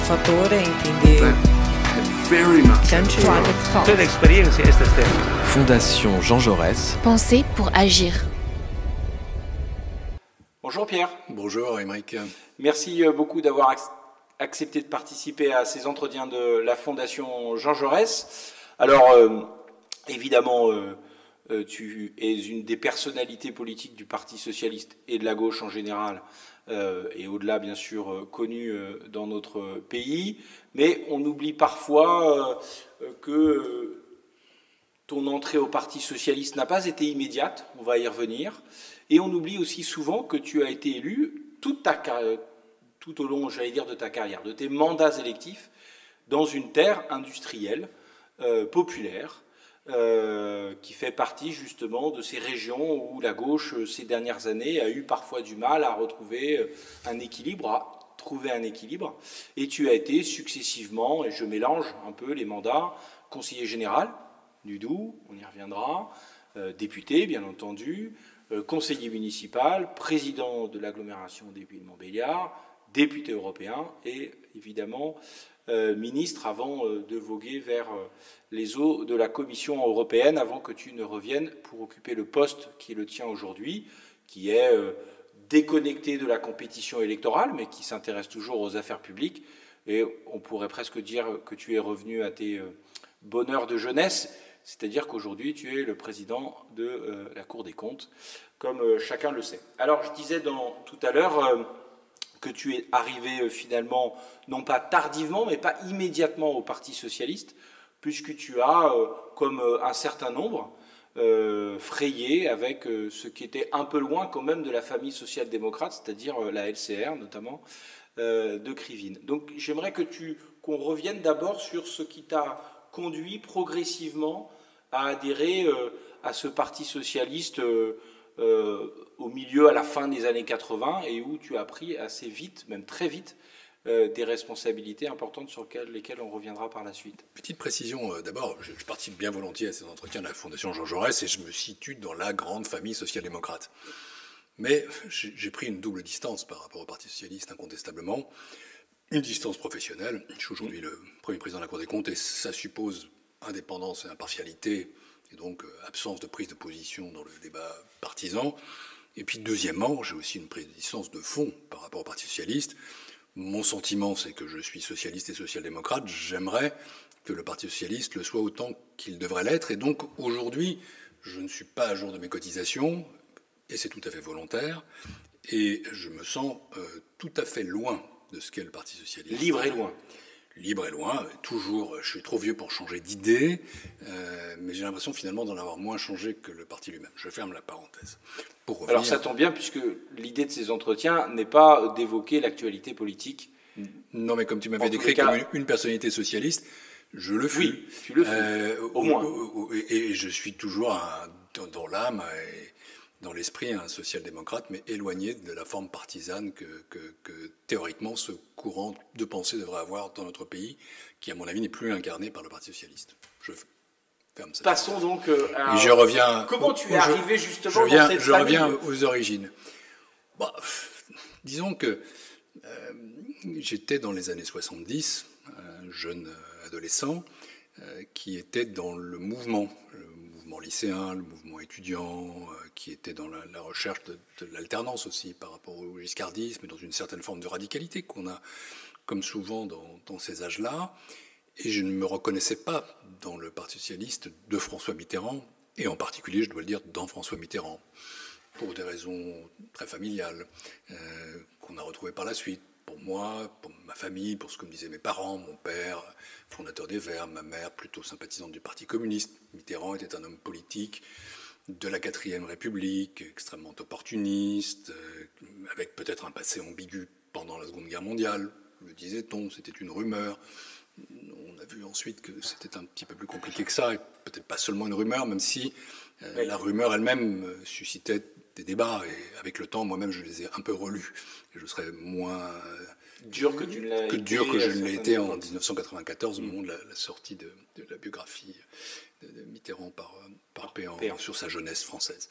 fattore in quindi Tutte le esperienze queste stesse. Fondation Jean Jaurès. Penser pour agir. Bonjour Pierre. Bonjour Émeric. Merci beaucoup d'avoir accepté de participer à ces entretiens de la Fondation Jean Jaurès. Alors, évidemment, tu es une des personnalités politiques du Parti socialiste et de la gauche en général, et au-delà, bien sûr, connue dans notre pays. Mais on oublie parfois que ton entrée au Parti socialiste n'a pas été immédiate, on va y revenir. Et on oublie aussi souvent que tu as été élu tout au long, j'allais dire, de ta carrière, de tes mandats électifs, dans une terre industrielle, populaire, qui fait partie justement de ces régions où la gauche, ces dernières années, a eu parfois du mal à retrouver un équilibre, et tu as été successivement, et je mélange un peu les mandats, conseiller général du Doubs, on y reviendra, député bien entendu, conseiller municipal, président de l'agglomération des Pays de Montbéliard, député européen et évidemment ministre avant de voguer vers les eaux de la Commission européenne avant que tu ne reviennes pour occuper le poste qui est le tien aujourd'hui, qui est déconnecté de la compétition électorale mais qui s'intéresse toujours aux affaires publiques. Et on pourrait presque dire que tu es revenu à tes bonheurs de jeunesse, c'est-à-dire qu'aujourd'hui, tu es le président de la Cour des comptes, comme chacun le sait. Alors, je disais tout à l'heure que tu es arrivé finalement, non pas tardivement, mais pas immédiatement au Parti socialiste, puisque tu as, comme un certain nombre, frayé avec ce qui était un peu loin quand même de la famille social-démocrate, c'est-à-dire la LCR notamment, de Krivine. Donc, j'aimerais qu'on revienne d'abord sur ce qui t'a conduit progressivement à adhérer à ce Parti socialiste au milieu, à la fin des années 80, et où tu as pris assez vite, même très vite, des responsabilités importantes sur lesquelles on reviendra par la suite. Petite précision, d'abord, je participe bien volontiers à ces entretiens de la Fondation Jean Jaurès et je me situe dans la grande famille social-démocrate. Mais j'ai pris une double distance par rapport au Parti socialiste, incontestablement. Une distance professionnelle. Je suis aujourd'hui le premier président de la Cour des comptes et ça suppose indépendance et impartialité et donc absence de prise de position dans le débat partisan. Et puis deuxièmement, j'ai aussi une distance de fond par rapport au Parti socialiste. Mon sentiment, c'est que je suis socialiste et social-démocrate. J'aimerais que le Parti socialiste le soit autant qu'il devrait l'être. Et donc aujourd'hui, je ne suis pas à jour de mes cotisations et c'est tout à fait volontaire. Et je me sens tout à fait loin de ce qu'est le Parti socialiste. Libre et loin. Libre et loin, toujours, je suis trop vieux pour changer d'idée, mais j'ai l'impression finalement d'en avoir moins changé que le parti lui-même. Je ferme la parenthèse. Pour revenir... Alors ça tombe bien puisque l'idée de ces entretiens n'est pas d'évoquer l'actualité politique. Non, mais comme tu m'avais décrit comme une personnalité socialiste, je le fus. Oui, tu le fus, au moins. Et je suis toujours dans l'âme et dans l'esprit un social-démocrate, mais éloigné de la forme partisane que théoriquement ce courant de pensée devrait avoir dans notre pays, qui à mon avis n'est plus incarné par le Parti socialiste. Je ferme ça. Passons donc à... Et je reviens... Comment tu es arrivé justement dans cette famille ? Je reviens aux origines. Bon, disons que j'étais dans les années 70, un jeune adolescent qui était dans le mouvement lycéen, le mouvement étudiant, qui était dans la recherche de l'alternance aussi par rapport au giscardisme et dans une certaine forme de radicalité qu'on a comme souvent dans ces âges-là. Et je ne me reconnaissais pas dans le Parti socialiste de François Mitterrand, et en particulier, je dois le dire, dans François Mitterrand, pour des raisons très familiales qu'on a retrouvées par la suite. Pour moi, pour ma famille, pour ce que me disaient mes parents, mon père, fondateur des Verts, ma mère, plutôt sympathisante du Parti communiste. Mitterrand était un homme politique de la 4e République, extrêmement opportuniste, avec peut-être un passé ambigu pendant la Seconde Guerre mondiale, le disait-on, c'était une rumeur. On a vu ensuite que c'était un petit peu plus compliqué que ça, et peut-être pas seulement une rumeur, même si la rumeur elle-même suscitait des débats, et avec le temps, moi-même, je les ai un peu relus. Et je serais moins dur que je ne l'ai été en 1994, au moment de la sortie de la biographie de Mitterrand par Péan sur sa jeunesse française.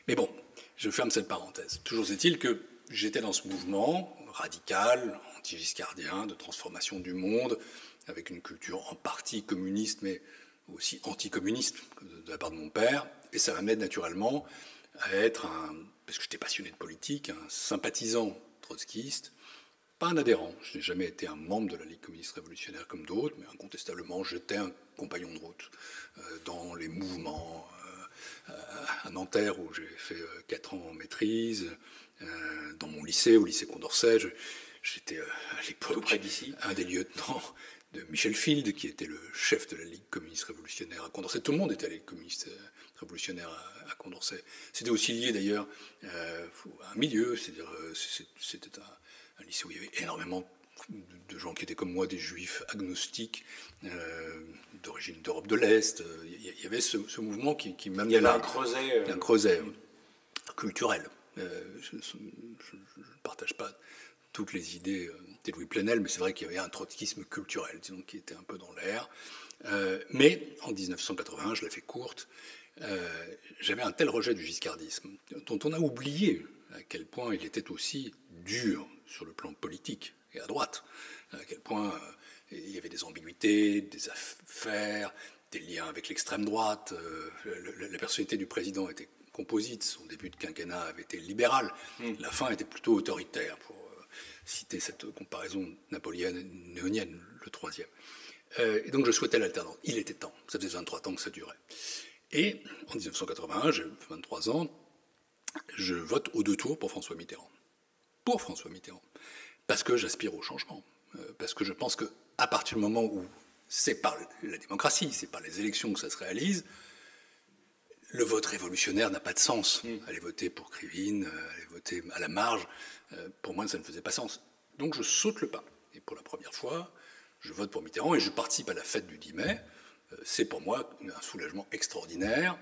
Mais bon, je ferme cette parenthèse. Toujours est-il que j'étais dans ce mouvement radical, anti-giscardien, de transformation du monde, avec une culture en partie communiste, mais aussi anticommuniste de la part de mon père. Et ça m'amène naturellement à être parce que j'étais passionné de politique, un sympathisant trotskiste, pas un adhérent. Je n'ai jamais été un membre de la Ligue communiste révolutionnaire comme d'autres, mais incontestablement, j'étais un compagnon de route dans les mouvements à Nanterre, où j'ai fait 4 ans en maîtrise, dans mon lycée, au lycée Condorcet. J'étais à l'époque un des lieutenants de Michel Field, qui était le chef de la Ligue communiste révolutionnaire à Condorcet. Tout le monde était à la Ligue communiste révolutionnaire à Condorcet. C'était aussi lié d'ailleurs à un milieu, c'est-à-dire c'était un lycée où il y avait énormément de gens qui étaient comme moi, des juifs agnostiques, d'origine d'Europe de l'Est. Il y avait ce mouvement qui m'amenait là. Il y a un creuset culturel. Je ne partage pas toutes les idées de Louis Plenel, mais c'est vrai qu'il y avait un trotskisme culturel, disons, qui était un peu dans l'air. Mais en 1981, je la fais courte, j'avais un tel rejet du giscardisme, dont on a oublié à quel point il était aussi dur sur le plan politique et à droite, à quel point il y avait des ambiguïtés, des affaires, des liens avec l'extrême droite. La personnalité du président était composite, son début de quinquennat avait été libéral, la fin était plutôt autoritaire, pour citer cette comparaison napoléonienne, le troisième. Et donc je souhaitais l'alternance. Il était temps, ça faisait 23 ans que ça durait. Et en 1981, j'ai 23 ans, je vote aux 2 tours pour François Mitterrand. Pour François Mitterrand. Parce que j'aspire au changement. Parce que je pense qu'à partir du moment où c'est par la démocratie, c'est par les élections que ça se réalise, le vote révolutionnaire n'a pas de sens. Aller voter pour Krivine, aller voter à la marge, pour moi, ça ne faisait pas sens. Donc je saute le pas. Et pour la première fois, je vote pour Mitterrand et je participe à la fête du 10 mai. C'est pour moi un soulagement extraordinaire.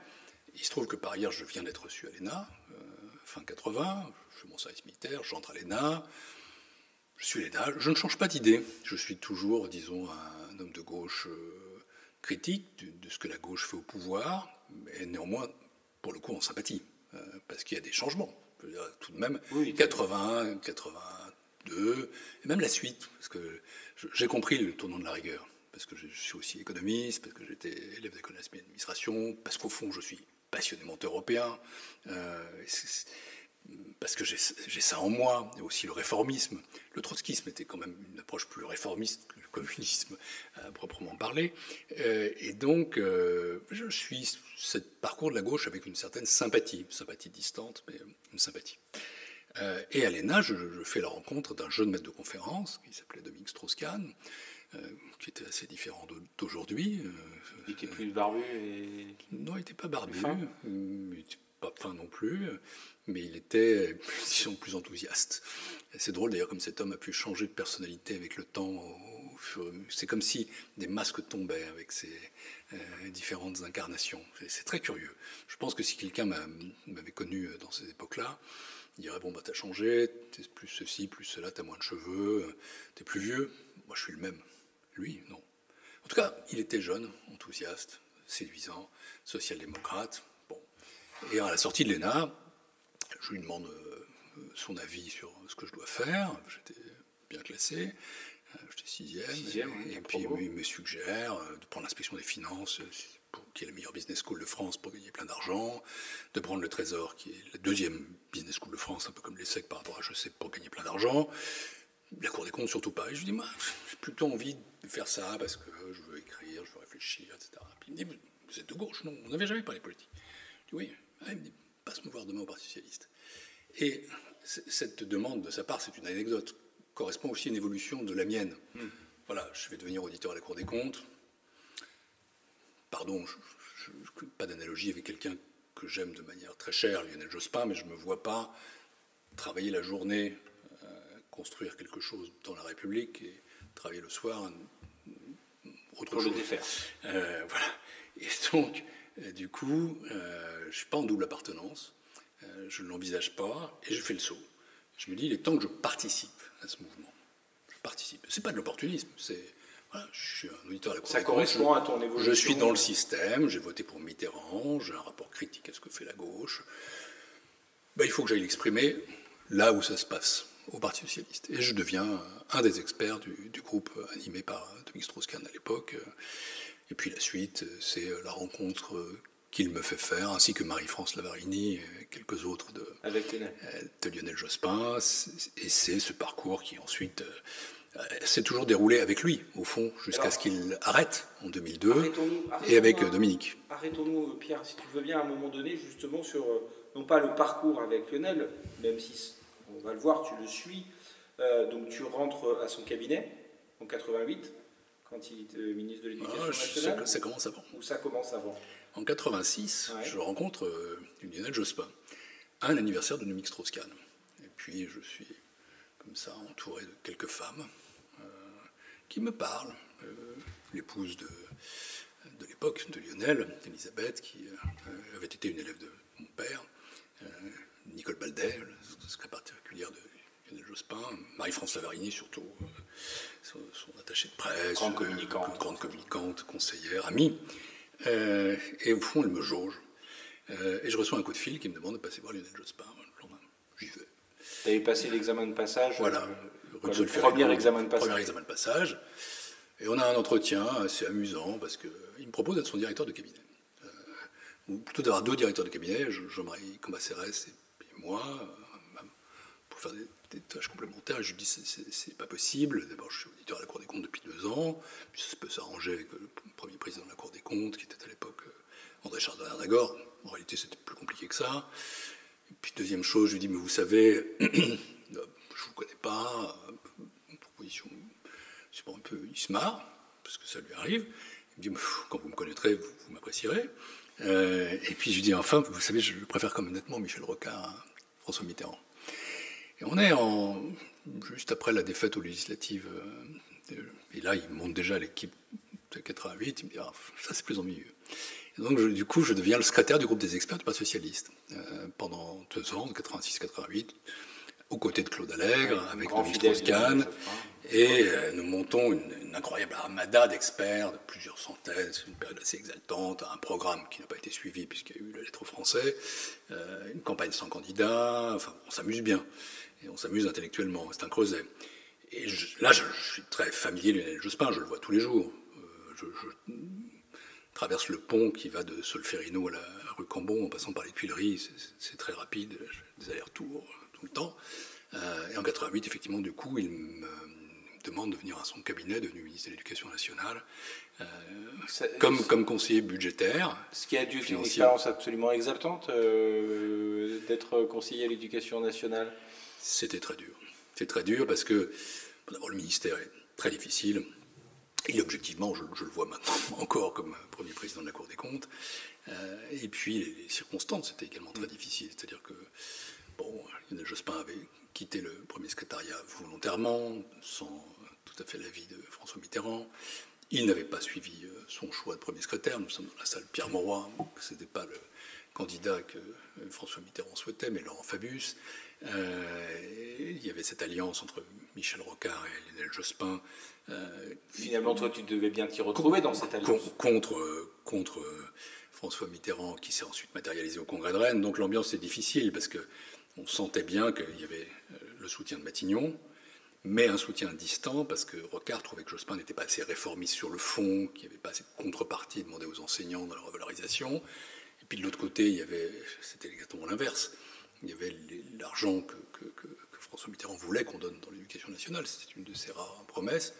Il se trouve que par ailleurs, je viens d'être reçu à l'ENA, fin 80, je fais mon service militaire, j'entre à l'ENA, je suis à l'ENA, je ne change pas d'idée. Je suis toujours, disons, un homme de gauche critique de ce que la gauche fait au pouvoir, mais néanmoins, pour le coup, en sympathie, parce qu'il y a des changements. Je veux dire, tout de même, oui, 81, 82, et même la suite, parce que j'ai compris le tournant de la rigueur, parce que je suis aussi économiste, parce que j'étais élève d'économie et d'administration, parce qu'au fond, je suis passionnément européen, parce que j'ai ça en moi, et aussi le réformisme. Le trotskisme était quand même une approche plus réformiste que le communisme, à proprement parler. Et donc, je suis ce parcours de la gauche avec une certaine sympathie distante, mais une sympathie. Et à l'ENA, je fais la rencontre d'un jeune maître de conférence qui s'appelait Dominique Strauss-Kahn, qui était assez différent d'aujourd'hui. Il était plus barbu Non, il n'était pas barbu, il n'était pas fin non plus, mais il était, disons, plus enthousiaste. C'est drôle d'ailleurs comme cet homme a pu changer de personnalité avec le temps. C'est comme si des masques tombaient avec ces différentes incarnations. C'est très curieux. Je pense que si quelqu'un m'avait connu dans ces époques-là, il dirait, bon, bah, t'as changé, t'es plus ceci, plus cela, t'as moins de cheveux, t'es plus vieux. Moi, je suis le même. Lui, non. En tout cas, il était jeune, enthousiaste, séduisant, social-démocrate. Bon. Et à la sortie de l'ENA, je lui demande son avis sur ce que je dois faire. J'étais bien classé, j'étais sixième, et puis il me suggère de prendre l'inspection des finances, qui est la meilleure business school de France pour gagner plein d'argent, de prendre le Trésor, qui est la deuxième business school de France, un peu comme l'ESSEC par rapport à HEC, pour gagner plein d'argent. La Cour des comptes, surtout pas. Et je lui dis, moi, j'ai plutôt envie de faire ça parce que je veux écrire, je veux réfléchir, etc. Puis il me dit, vous êtes de gauche? Non, on n'avait jamais parlé politique. Je dis, oui. Il me dit, passe me voir demain au Parti Socialiste. Et cette demande de sa part, c'est une anecdote, correspond aussi à une évolution de la mienne. Voilà, je vais devenir auditeur à la Cour des comptes. Pardon, pas d'analogie avec quelqu'un que j'aime de manière très chère, Lionel Jospin, mais je ne me vois pas travailler la journée, construire quelque chose dans la République et travailler le soir autre chose. Pour le défaire. Voilà. Et donc, du coup, je ne suis pas en double appartenance, je ne l'envisage pas, et je fais le saut. Je me dis, il est temps que je participe à ce mouvement. Je participe. Ce n'est pas de l'opportunisme, c'est... Voilà, je suis un auditeur à la Cour des comptes. Ça correspond à ton évolution. Je suis dans le système, j'ai voté pour Mitterrand, j'ai un rapport critique à ce que fait la gauche. Ben, il faut que j'aille l'exprimer là où ça se passe. au Parti socialiste. Et je deviens un des experts du groupe animé par Dominique Strauss-Kahn à l'époque. Et puis la suite, c'est la rencontre qu'il me fait faire, ainsi que Marie-France Lavarini et quelques autres de Lionel Jospin. Et c'est ce parcours qui ensuite s'est toujours déroulé avec lui, au fond, jusqu'à ce qu'il arrête en 2002, et avec Dominique. Arrêtons-nous, Pierre, si tu veux bien, à un moment donné, justement, sur, non pas le parcours avec Lionel, même si, on va le voir, tu le suis. Donc tu rentres à son cabinet, en 88, quand il est ministre de l'Éducation nationale. Ça commence avant. Ou ça commence avant. En 86, je rencontre Lionel Jospin, à un anniversaire de Dominique Strauss-Kahn. Et puis je suis comme ça entouré de quelques femmes qui me parlent. L'épouse de l'époque de Lionel, Elisabeth, qui avait été une élève de mon père, Nicole Baldet, la secrétaire particulière de Lionel Jospin, Marie-France Lavarini surtout, son attachée de presse, grande communicante, conseillère, amie. Et au fond, elle me jauge. Et je reçois un coup de fil qui me demande de passer voir Lionel Jospin. J'y vais. Tu avais passé l'examen de passage. Voilà. Le premier examen de passage. Premier examen de passage. Et on a un entretien assez amusant parce qu'il me propose d'être son directeur de cabinet. Ou plutôt d'avoir deux directeurs de cabinet, Jean-Marie Cambacérès et moi, pour faire des tâches complémentaires. Et je lui dis c'est pas possible. D'abord, je suis auditeur à la Cour des comptes depuis 2 ans. Puis ça peut s'arranger avec le premier président de la Cour des comptes, qui était à l'époque André Chardonnay-Nagor. En réalité, c'était plus compliqué que ça. Et puis deuxième chose, je lui dis mais vous savez, je vous connais pas. Proposition, c'est pas un peu, il se marre parce que ça lui arrive. Il me dit quand vous me connaîtrez, vous m'apprécierez. Et puis je lui dis enfin, vous savez, je préfère comme nettement Michel Rocard à François Mitterrand. Et on est juste après la défaite aux législatives. Et là, il monte déjà l'équipe de 88. Il me dit ça c'est plus ennuyeux. Et donc du coup, je deviens le secrétaire du groupe des experts du Parti socialiste pendant 2 ans, de 86-88. Aux côtés de Claude Allègre, avec Dominique Strauss-Kahn, et nous montons une incroyable armada d'experts, de plusieurs centaines, c'est une période assez exaltante, un programme qui n'a pas été suivi puisqu'il y a eu la lettre aux Français, une campagne sans candidat, enfin on s'amuse bien, et on s'amuse intellectuellement, c'est un creuset. Et là je suis très familier de Lionel Jospin, je le vois tous les jours, je traverse le pont qui va de Solferino à la rue Cambon en passant par les Tuileries, c'est très rapide, des allers-retours tout le temps. Et en 88, effectivement, du coup, il me demande de venir à son cabinet, devenu ministre de l'Éducation nationale, comme conseiller budgétaire. Ce qui a dû être une expérience absolument exaltante, d'être conseiller à l'Éducation nationale. C'était très dur. C'est très dur parce que, d'abord, le ministère est très difficile. Et objectivement, je le vois maintenant encore comme premier président de la Cour des comptes. Et puis, les circonstances étaient également très difficiles. C'est-à-dire que, Lionel Jospin avait quitté le premier secrétariat volontairement, sans tout à fait l'avis de François Mitterrand. Il n'avait pas suivi son choix de premier secrétaire. Nous sommes dans la salle Pierre Mauroy. Ce n'était pas le candidat que François Mitterrand souhaitait, mais Laurent Fabius. Il y avait cette alliance entre Michel Rocard et Lionel Jospin. Finalement, toi, tu devais bien t'y retrouver dans cette alliance. Contre François Mitterrand, qui s'est ensuite matérialisé au Congrès de Rennes. Donc l'ambiance est difficile, parce qu'on sentait bien qu'il y avait le soutien de Matignon, mais un soutien distant, parce que Rocard trouvait que Jospin n'était pas assez réformiste sur le fond, qu'il n'y avait pas assez de contrepartie demandée aux enseignants dans la revalorisation. Et puis de l'autre côté, c'était exactement l'inverse. Il y avait l'argent que François Mitterrand voulait qu'on donne dans l'éducation nationale. C'était une de ses rares promesses,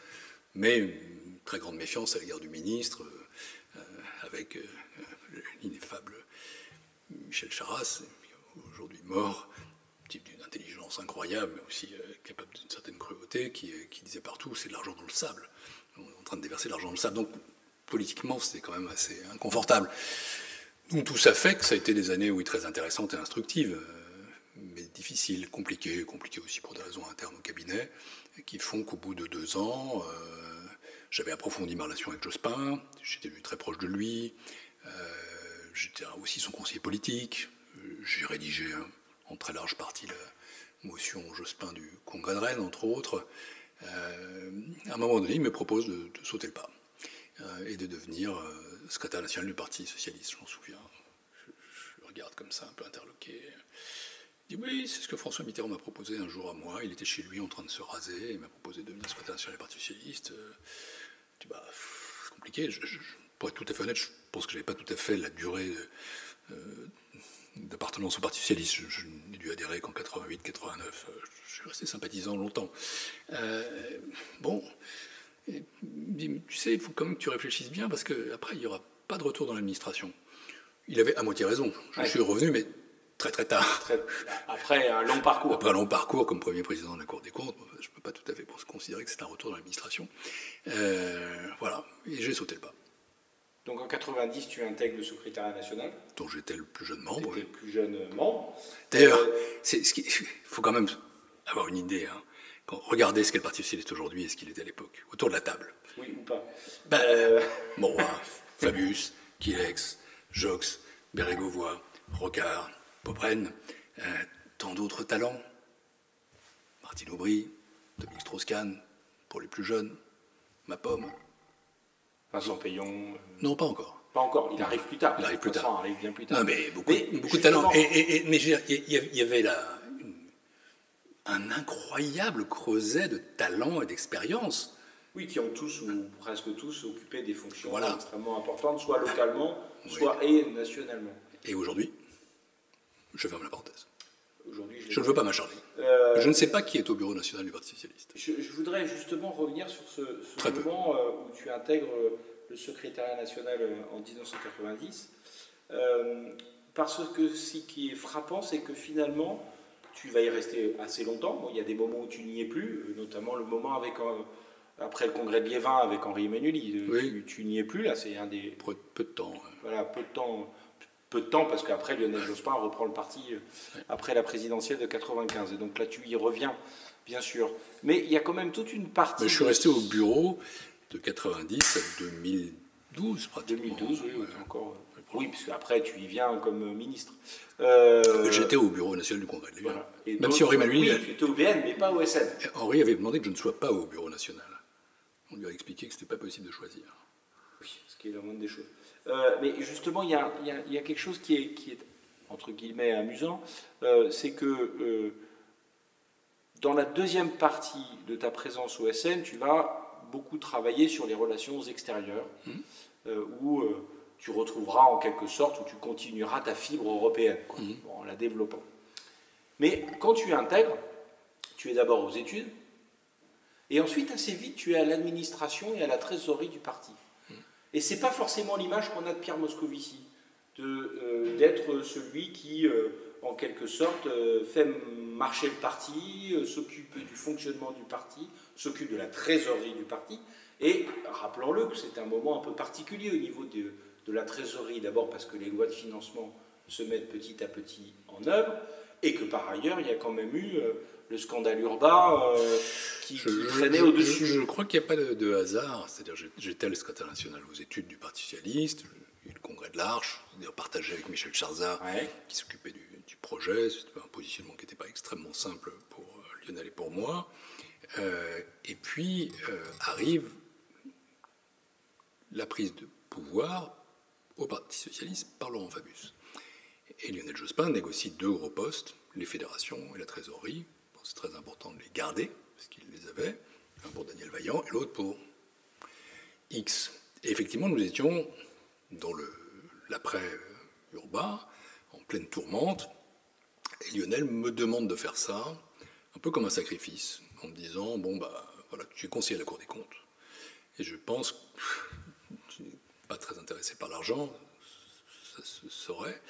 mais une très grande méfiance à l'égard du ministre, avec l'ineffable Michel Charasse, aujourd'hui mort, type d'une intelligence incroyable, mais aussi capable d'une certaine cruauté, qui disait partout c'est de l'argent dans le sable. On est en train de déverser de l'argent dans le sable. Donc politiquement, c'était quand même assez inconfortable. Donc tout ça fait que ça a été des années, oui, très intéressantes et instructives, mais difficiles, compliquées aussi pour des raisons internes au cabinet, qui font qu'au bout de 2 ans, j'avais approfondi ma relation avec Jospin, j'étais devenu très proche de lui, j'étais aussi son conseiller politique, j'ai rédigé en très large partie la motion Jospin du Congrès de Rennes, entre autres. À un moment donné, il me propose de sauter le pas et de devenir secrétaire national du Parti socialiste, je m'en souviens. Je regarde comme ça, un peu interloqué. Je dis oui, c'est ce que François Mitterrand m'a proposé un jour à moi. Il était chez lui en train de se raser. Il m'a proposé de devenir secrétaire national du Parti socialiste. Je dis bah, c'est compliqué. Pour être tout à fait honnête, je pense que je n'avais pas tout à fait la durée d'appartenance au Parti socialiste. Je n'ai dû adhérer qu'en 88, 89. Je suis resté sympathisant longtemps. Bon, et, tu sais, il faut quand même que tu réfléchisses bien parce qu'après, il n'y aura pas de retour dans l'administration. Il avait à moitié raison. Je suis revenu, mais très tard. Après un long parcours. Après un long parcours comme premier président de la Cour des comptes, je ne peux pas tout à fait considérer que c'est un retour dans l'administration. Voilà, et j'ai sauté le pas. Donc en 90, tu intègres le secrétariat national. Dont j'étais le plus jeune membre. J'étais le plus jeune membre. D'ailleurs, il faut quand même avoir une idée. Hein. Regardez ce qu'est le Parti socialiste aujourd'hui et ce qu'il était à l'époque, autour de la table. Oui ou pas. Mauroy, Fabius, Kilex, Jox, Bérégovoy, Rocard, Popren, tant d'autres talents. Martine Aubry, Dominique Strauss-Kahn, pour les plus jeunes, Ma Pomme. Vincent Payon. Non, pas encore. Pas encore, il arrive plus tard. Il arrive plus tard. Vincent arrive bien plus tard. Non, mais beaucoup de talents. Mais il y avait là un incroyable creuset de talents et d'expérience. Oui, qui ont tous ou presque tous occupé des fonctions voilà. extrêmement importantes, soit localement, soit et nationalement. Et aujourd'hui, je ferme la parenthèse. Je ne veux pas m'acharner. Je ne sais pas qui est au bureau national du Parti socialiste. Je voudrais justement revenir sur ce moment où tu intègres le secrétariat national en 1990. Parce que ce qui est frappant, c'est que finalement, tu vas y rester assez longtemps. Bon, il y a des moments où tu n'y es plus, notamment le moment après le congrès de Liévin avec Henri Emmanuelli. Oui. Tu n'y es plus, là, c'est un des... Peu de temps. Voilà, peu de temps, parce qu'après, Lionel Jospin reprend le parti après la présidentielle de 95. Et donc là, tu y reviens, bien sûr. Mais il y a quand même toute une partie... Mais je suis resté au bureau de 90 à 2012, pratiquement. 2012, oui, encore... Oui, parce qu'après, tu y viens comme ministre. J'étais au bureau national du Congrès de Liévin. Voilà. Même si Henri Emmanuelli... Oui, tu étais au BN, mais pas au SN. Henri avait demandé que je ne sois pas au bureau national. On lui a expliqué que ce n'était pas possible de choisir. Oui, ce qui est la moindre des choses. Mais justement, il y a quelque chose qui est entre guillemets amusant, c'est que dans la deuxième partie de ta présence au SN, tu vas beaucoup travailler sur les relations extérieures, où tu retrouveras en quelque sorte, où tu continueras ta fibre européenne, en la développant. Mais quand tu intègres, tu es d'abord aux études, et ensuite assez vite tu es à l'administration et à la trésorerie du parti. Et ce n'est pas forcément l'image qu'on a de Pierre Moscovici, d'être celui qui, en quelque sorte, fait marcher le parti, s'occupe du fonctionnement du parti, s'occupe de la trésorerie du parti. Et rappelons-le que c'est un moment un peu particulier au niveau de la trésorerie, d'abord parce que les lois de financement se mettent petit à petit en œuvre, et que par ailleurs, il y a quand même eu le scandale Urbain qui traînait au-dessus. Je crois qu'il n'y a pas de hasard. C'est-à-dire, j'étais le secrétaire national aux études du Parti socialiste, le congrès de l'Arche, partagé avec Michel Charzat, qui s'occupait du projet. C'était un positionnement qui n'était pas extrêmement simple pour Lionel et pour moi. Et puis arrive la prise de pouvoir au Parti socialiste par Laurent Fabius. Et Lionel Jospin négocie deux gros postes, les fédérations et la trésorerie. C'est très important de les garder, parce qu'il les avait, un pour Daniel Vaillant et l'autre pour X. Et effectivement, nous étions dans l'après-Urbain, en pleine tourmente, et Lionel me demande de faire ça, un peu comme un sacrifice, en me disant, bon, voilà, tu es conseiller à la Cour des comptes, et je pense que tu n'es pas très intéressé par l'argent, ça se saurait,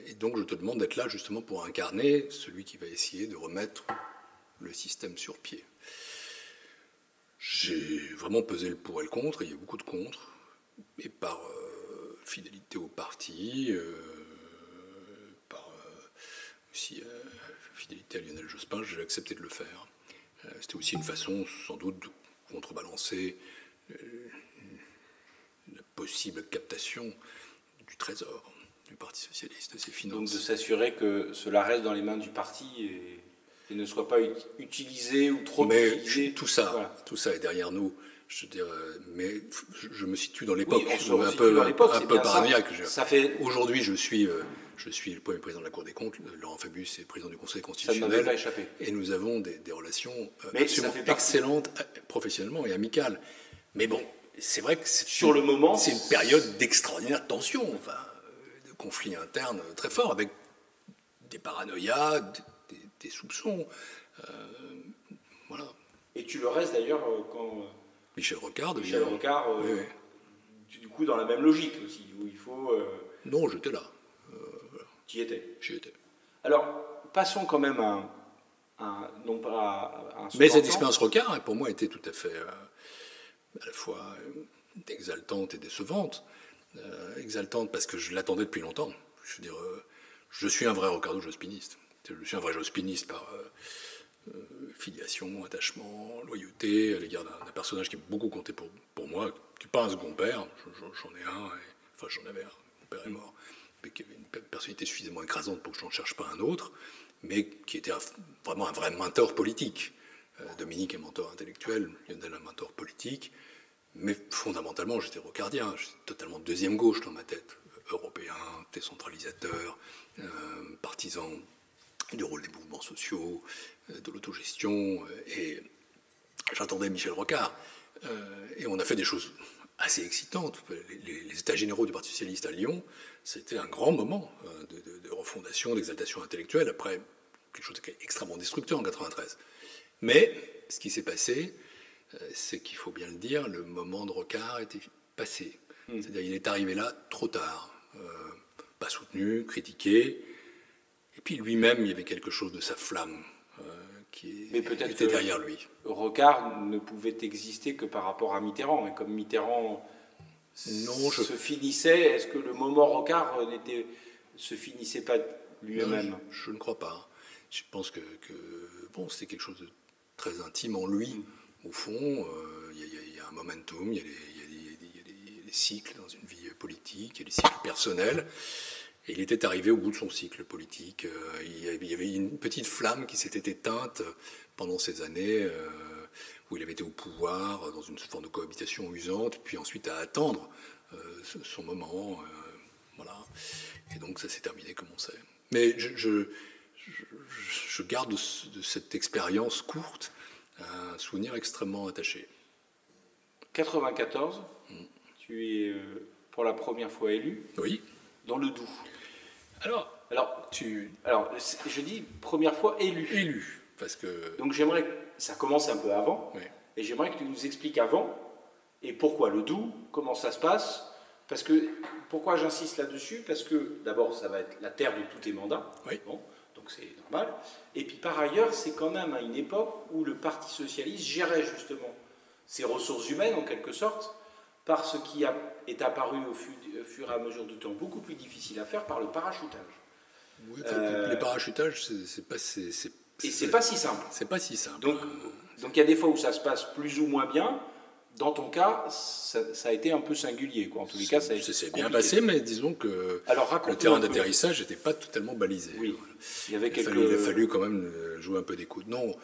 et donc je te demande d'être là justement pour incarner celui qui va essayer de remettre le système sur pied. J'ai vraiment pesé le pour et le contre, il y a eu beaucoup de contre, et par fidélité au parti, par aussi fidélité à Lionel Jospin, j'ai accepté de le faire. C'était aussi une façon sans doute de contrebalancer la possible captation du trésor du Parti socialiste, de ses finances. Donc de s'assurer que cela reste dans les mains du parti et ne soit pas utilisé ou trop utilisé. Tout ça est derrière nous. Je veux dire, mais je me situe dans l'époque, Oui, on se un resitue peu, dans l'époque, un c'est peu bien ça. paranoïaque. Ça fait... Aujourd'hui, je suis le premier président de la Cour des comptes, Laurent Fabius est président du Conseil Ça ne constitutionnel. m'avait pas échappé. Et nous avons des relations Mais absolument ça fait partie- excellentes, professionnellement et amicales. Mais bon, c'est vrai que Sur le moment, c'est une période d'extraordinaire tension, enfin, de conflits internes très forts, avec des paranoïas, des soupçons. Voilà. Et tu le restes d'ailleurs quand Michel Rocard devient... Michel Rocard, Oui, oui. du coup dans la même logique aussi, où il faut... Non, j'étais là. T'y étais. J'y étais. Alors, passons quand même non pas à un second Mais cette temps. expérience Rocard, pour moi, était tout à fait à la fois exaltante et décevante. Exaltante parce que je l'attendais depuis longtemps. Je veux dire, je suis un vrai Rocardo-jospiniste. Je suis un vrai jospiniste par filiation, attachement, loyauté à l'égard d'un personnage qui a beaucoup compté pour moi, qui n'est pas un second père. J'en ai un, enfin j'en avais un, mon père est mort, mais qui avait une personnalité suffisamment écrasante pour que je n'en cherche pas un autre, mais qui était vraiment un vrai mentor politique. Dominique est mentor intellectuel, Lionel un mentor politique, mais fondamentalement j'étais rocardien, j'étais totalement deuxième gauche dans ma tête, européen, décentralisateur, partisan du rôle des mouvements sociaux, de l'autogestion, et j'attendais Michel Rocard, et on a fait des choses assez excitantes. Les États généraux du Parti socialiste à Lyon, c'était un grand moment de refondation, d'exaltation intellectuelle, après quelque chose d'extrêmement destructeur en 1993. Mais ce qui s'est passé, c'est qu'il faut bien le dire, le moment de Rocard était passé. C'est-à-dire il est arrivé là trop tard, pas soutenu, critiqué, et puis lui-même, il y avait quelque chose de sa flamme qui était derrière lui. Rocard ne pouvait exister que par rapport à Mitterrand, et comme Mitterrand se finissait, est-ce que le moment Rocard se finissait pas lui-même? Je ne crois pas. Je pense que bon, c'était quelque chose de très intime en lui. Au fond, il y a un momentum, il y a des cycles dans une vie politique, il y a des cycles personnels. Et il était arrivé au bout de son cycle politique. Il y avait une petite flamme qui s'était éteinte pendant ces années où il avait été au pouvoir, dans une forme de cohabitation usante, puis ensuite à attendre son moment. Voilà. Et donc ça s'est terminé comme on sait. Mais je garde de cette expérience courte un souvenir extrêmement attaché. 94, tu es pour la première fois élu. Oui. Dans le Doubs. Alors, je dis première fois élu. Élu, parce que... Donc j'aimerais, ça commence un peu avant, Oui. et j'aimerais que tu nous expliques avant, et pourquoi le Doubs, comment ça se passe, parce que, pourquoi j'insiste là-dessus, parce que d'abord ça va être la terre de tous tes mandats, Oui. bon, donc c'est normal, et puis par ailleurs c'est quand même à une époque où le Parti Socialiste gérait justement ses ressources humaines en quelque sorte, par ce qui est apparu au fur et à mesure du temps beaucoup plus difficile à faire par le parachutage. Oui, les parachutages, c'est pas si simple. C'est pas si simple. Donc il y a des fois où ça se passe plus ou moins bien. Dans ton cas, ça a été un peu singulier, quoi. En tous les cas, ça s'est bien passé, mais disons que le terrain d'atterrissage n'était pas totalement balisé. Oui. Il y avait il a fallu quand même jouer un peu des coudes. Non,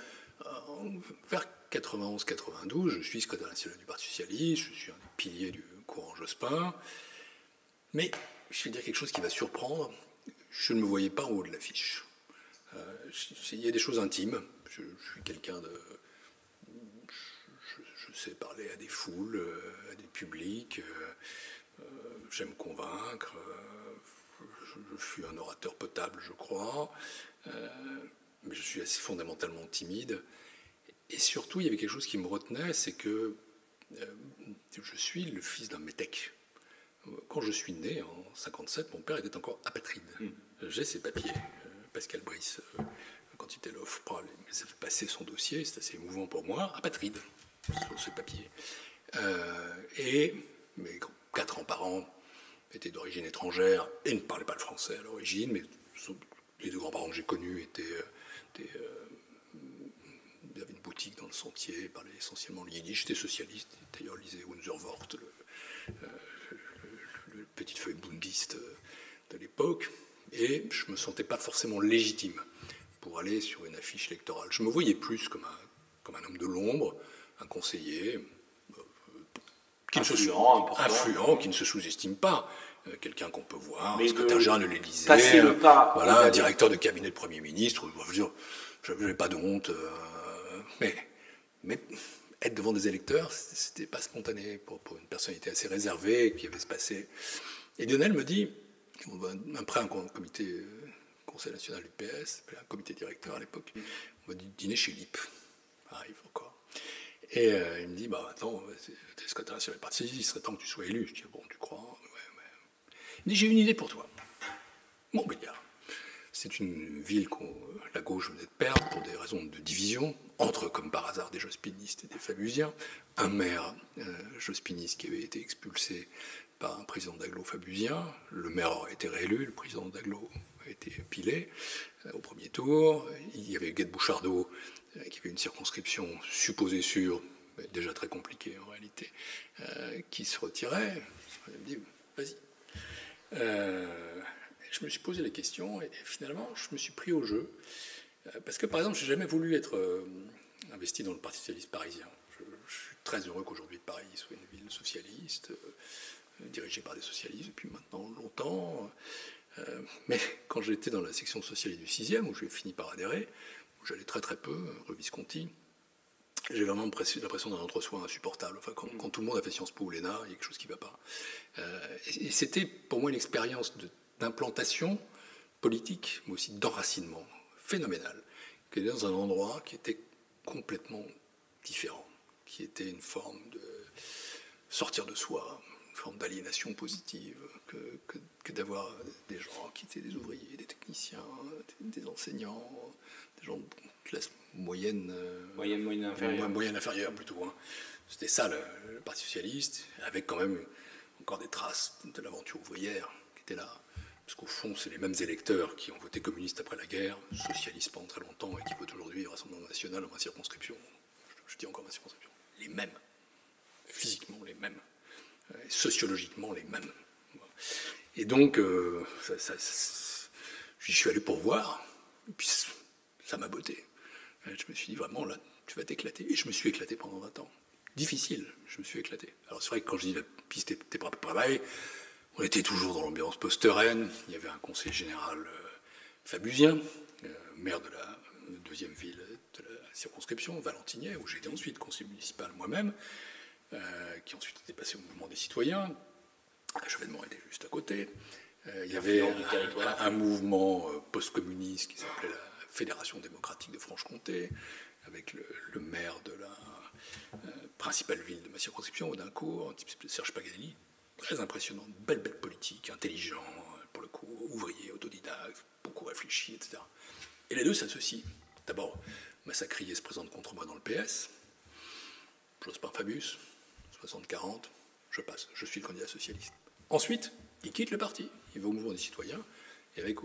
vers 91-92, je suis secrétaire national du Parti socialiste, je suis un des piliers du courant Jospin, mais je vais dire quelque chose qui va surprendre. Je ne me voyais pas en haut de l'affiche. Il y a des choses intimes. Je suis quelqu'un de... Je sais parler à des foules, à des publics. J'aime convaincre. Je suis un orateur potable, je crois. Mais je suis assez fondamentalement timide. Et surtout, il y avait quelque chose qui me retenait, c'est que je suis le fils d'un métèque. Quand je suis né, en 1957, mon père était encore apatride. J'ai ses papiers. Pascal Brice, quand il était à l'OFPRA, il a fait passer son dossier, c'est assez émouvant pour moi, apatride, sur ce papier. Et mes 4 grands-parents étaient d'origine étrangère et ne parlaient pas le français à l'origine, mais les 2 grands-parents que j'ai connus avaient une boutique dans le Sentier, ils parlaient essentiellement le yiddish, j'étais socialiste, d'ailleurs lisais Unserwort, le petite feuille bundiste de l'époque, et je ne me sentais pas forcément légitime pour aller sur une affiche électorale. Je me voyais plus comme un homme de l'ombre, un conseiller, influent, qui ne se sous-estime pas. Quelqu'un qu'on peut voir, mais secrétaire général de l'Élysée, voilà, un directeur de cabinet de Premier ministre. Je n'avais pas de honte. Mais être devant des électeurs, c'était pas spontané pour une personnalité assez réservée qui avait ce passé. Et Lionel me dit, après un comité, Conseil national du PS, un comité directeur à l'époque, on va dîner chez LIP. Arrive encore. Et il me dit, attends, t'es secrétaire national du parti, il serait temps que tu sois élu. Je dis, bon, tu crois? Il me dit, j'ai une idée pour toi. Montbéliard. C'est une ville que la gauche venait de perdre pour des raisons de division, entre, comme par hasard, des jospinistes et des fabusiens. Un maire jospiniste qui avait été expulsé par un président d'Aglo fabusien. Le maire aurait été réélu, le président d'Aglo a été pilé au premier tour. Il y avait Guette Bouchardot, qui avait une circonscription supposée sûre, mais déjà très compliquée en réalité, qui se retirait. Il me dit, vas-y. Je me suis posé la question et finalement je me suis pris au jeu parce que par exemple j'ai jamais voulu être investi dans le Parti socialiste parisien. Je suis très heureux qu'aujourd'hui Paris soit une ville socialiste dirigée par des socialistes depuis maintenant longtemps, mais quand j'étais dans la section socialiste du 6e où j'ai fini par adhérer, où j'allais très très peu, rue Visconti, j'ai vraiment l'impression d'un entre-soi insupportable. Enfin, quand tout le monde a fait Sciences Po ou l'ENA, il y a quelque chose qui ne va pas. Et c'était pour moi une expérience d'implantation politique, mais aussi d'enracinement phénoménal, qui était dans un endroit qui était complètement différent, qui était une forme de sortir de soi, une forme d'aliénation positive, que d'avoir des gens qui étaient des ouvriers, des techniciens, des enseignants, des gens de classe moyenne inférieure plutôt. Hein. C'était ça le Parti socialiste, avec quand même encore des traces de l'aventure ouvrière qui était là. Parce qu'au fond, c'est les mêmes électeurs qui ont voté communiste après la guerre, socialistes pendant très longtemps, et qui votent aujourd'hui Rassemblement national dans ma circonscription. Je dis encore ma circonscription. Les mêmes. Physiquement les mêmes. Sociologiquement les mêmes. Et donc, j'y suis allé pour voir, et puis ça m'a botté. Je me suis dit, vraiment, là, tu vas t'éclater. Et je me suis éclaté pendant 20 ans. Difficile, je me suis éclaté. Alors c'est vrai que quand je dis la piste était préparée, on était toujours dans l'ambiance post-Rennes. Il y avait un conseiller général fabusien, maire de la deuxième ville de la circonscription, Valentigney, où j'étais ensuite conseiller municipal moi-même, qui ensuite était passé au mouvement des citoyens. Chevènement était juste à côté. Il y avait un mouvement post-communiste qui s'appelait la Fédération démocratique de Franche-Comté, avec le maire de la principale ville de ma circonscription, Audincourt, un type qui s'appelait Serge Paganelli, très impressionnant, belle politique, intelligent, pour le coup, ouvrier, autodidacte, beaucoup réfléchi, etc. Et les deux s'associent. D'abord, Massacrier se présente contre moi dans le PS, Jospin Fabius, 60-40, je passe, je suis le candidat socialiste. Ensuite, il quitte le parti, il va au mouvement des citoyens, et avec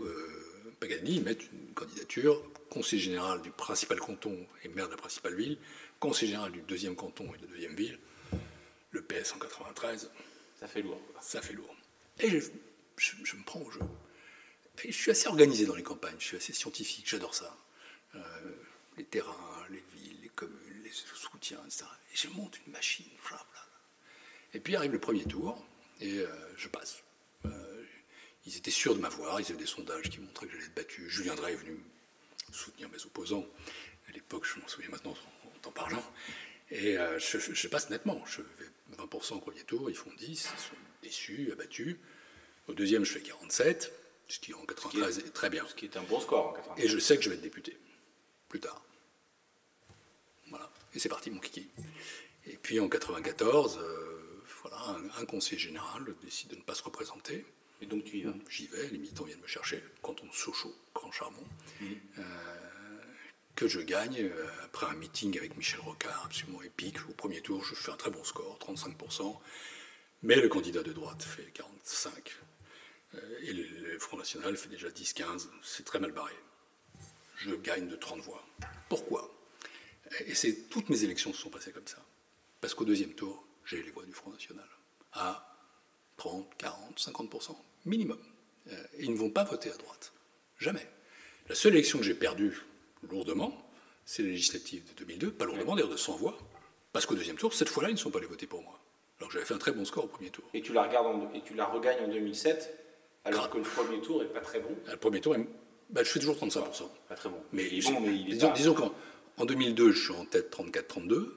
Paganelli, ils mettent une candidature, conseiller général du principal canton et maire de la principale ville, conseiller général du deuxième canton et de la deuxième ville, le PS en 93. Ça fait lourd. Ça fait lourd. Et je me prends au jeu. Et je suis assez organisé dans les campagnes, je suis assez scientifique, j'adore ça. Les terrains, les villes, les communes, les soutiens, etc. Et je monte une machine. Et puis arrive le premier tour, et je passe. Ils étaient sûrs de m'avoir, ils avaient des sondages qui montraient que j'allais être battu. Julien Drey est venu soutenir mes opposants. À l'époque, je m'en souviens maintenant en t'en parlant. Et je passe nettement. Je fais 20% au premier tour, ils font 10, ils sont déçus, abattus. Au deuxième, je fais 47, ce qui en 93 est très bien. Ce qui est un bon score en 93. Et je sais que je vais être député, plus tard. Voilà. Et c'est parti, mon kiki. Et puis en 94, voilà, un conseiller général décide de ne pas se représenter. Et donc tu y vas? J'y vais, les militants viennent me chercher, canton de Sochaux, Grand Charbon, que je gagne après un meeting avec Michel Rocard, absolument épique. Au premier tour, je fais un très bon score, 35%, mais le candidat de droite fait 45%, et le Front National fait déjà 10-15%, c'est très mal barré. Je gagne de 30 voix. Pourquoi? Et toutes mes élections se sont passées comme ça. Parce qu'au deuxième tour, j'ai eu les voix du Front National à 30, 40, 50% minimum. Et ils ne vont pas voter à droite. Jamais. La seule élection que j'ai perdue lourdement, c'est les législatives de 2002, pas lourdement d'ailleurs, de 100 voix, parce qu'au deuxième tour, cette fois-là, ils ne sont pas allés voter pour moi. Alors que j'avais fait un très bon score au premier tour. Et tu la regagnes en 2007, alors que le premier tour n'est pas très bon. Le premier tour, je fais toujours 35%. Pas très bon. Mais il est bon, mais il est disons qu'en 2002, je suis en tête 34-32.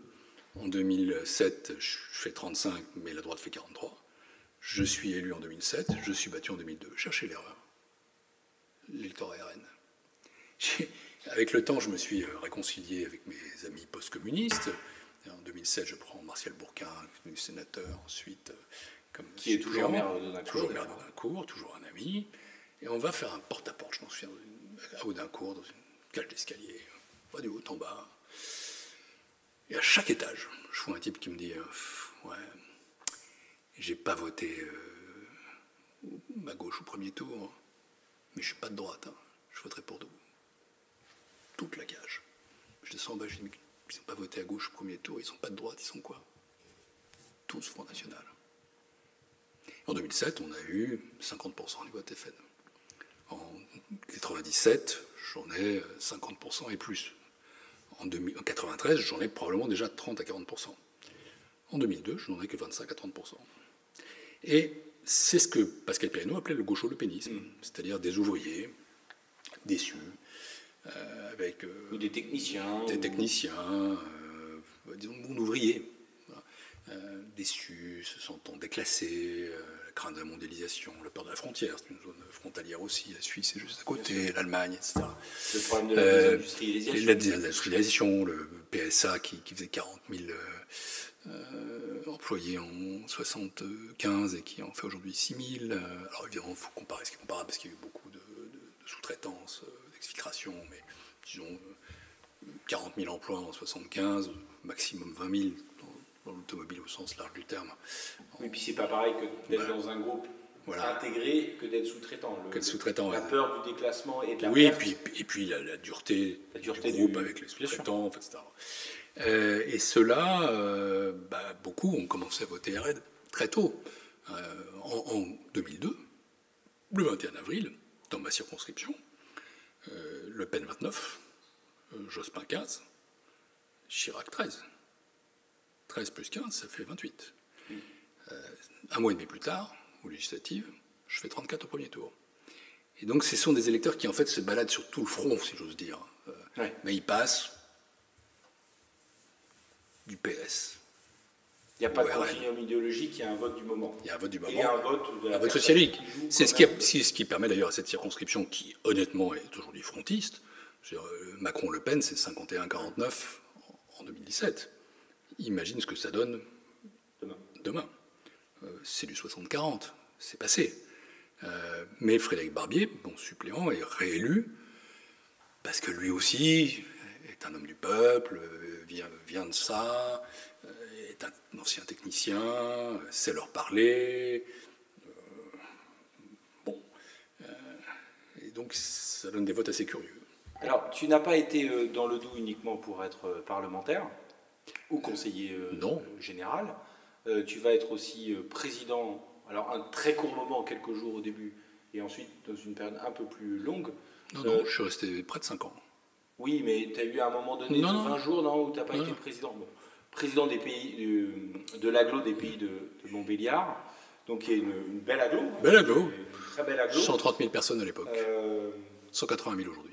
En 2007, je fais 35, mais la droite fait 43. Je suis élu en 2007, je suis battu en 2002. Cherchez l'erreur. L'électorat RN. Avec le temps, je me suis réconcilié avec mes amis post-communistes. En 2007, je prends Martial Bourquin, devenu sénateur, ensuite qui est toujours maire d'Audincourt. Toujours maire d'Audincourt, toujours un ami. Et on va faire un porte-à-porte, je m'en souviens, à Audincourt, dans une cage d'escalier. On va du haut en bas. Et à chaque étage, je vois un type qui me dit ouais, j'ai pas voté à gauche au premier tour, mais je suis pas de droite, hein, je voterai pour vous. Toute la cage. Je descends en bas, je dis mais ils n'ont pas voté à gauche au premier tour, ils sont pas de droite, ils sont quoi? Tous Front National. En 2007, on a eu 50% du vote FN. En 97, j'en ai 50% et plus. En 93, j'en ai probablement déjà 30 à 40%. En 2002, je n'en ai que 25 à 30%. Et c'est ce que Pascal Perrineau appelait le gaucho-lepénisme, c'est-à-dire des ouvriers déçus, avec des techniciens. Disons bon ouvriers, déçus, se sentant déclassés, la crainte de la mondialisation, la peur de la frontière, c'est une zone frontalière aussi, la Suisse est juste à côté, l'Allemagne, etc. Le problème de la désindustrialisation. La désindustrialisation, le PSA qui faisait 40 000 employés en 1975 et qui en fait aujourd'hui 6 000. Alors évidemment, il faut comparer ce qui est comparable parce qu'il y a eu beaucoup de sous-traitance, d'exfiltration, mais disons 40 000 emplois en 1975, maximum 20 000 dans l'automobile au sens large du terme. Oui, puis c'est pas pareil que d'être dans un groupe intégré que d'être sous-traitant. La peur du déclassement et de la perte. Et puis la dureté du groupe avec les sous-traitants, etc. Et ceux-là, beaucoup ont commencé à voter RN très tôt. En 2002, le 21 avril, dans ma circonscription, Le Pen 29, Jospin 15, Chirac 13. 13 plus 15, ça fait 28. Un mois et demi plus tard, aux législatives, je fais 34 au premier tour. Et donc ce sont des électeurs qui en fait se baladent sur tout le front, si j'ose dire. Mais ils passent du PS. Il n'y a pas de continuum idéologique, il y a un vote du moment. Il y a un vote du moment. Et un vote de la vote socialique. C'est ce qui permet d'ailleurs à cette circonscription qui, honnêtement, est aujourd'hui frontiste. Macron-Le Pen, c'est 51-49 en 2017. Imagine ce que ça donne demain. C'est du 60-40, c'est passé. Mais Frédéric Barbier, bon suppléant, est réélu parce que lui aussi est un homme du peuple, vient de ça, est un ancien technicien, sait leur parler. Et donc ça donne des votes assez curieux. Alors, tu n'as pas été dans le Doubs uniquement pour être parlementaire ou conseiller général. Tu vas être aussi président, alors un très court moment, quelques jours au début, et ensuite dans une période un peu plus longue. Non, je suis resté près de 5 ans. Oui, mais tu as eu à un moment donné 20 jours où tu n'as pas été président. Bon, président des pays de l'agglo des pays de Montbéliard, donc il y a une belle agglo. Belle agglo. Une très belle agglo. 130 000 personnes à l'époque. 180 000 aujourd'hui.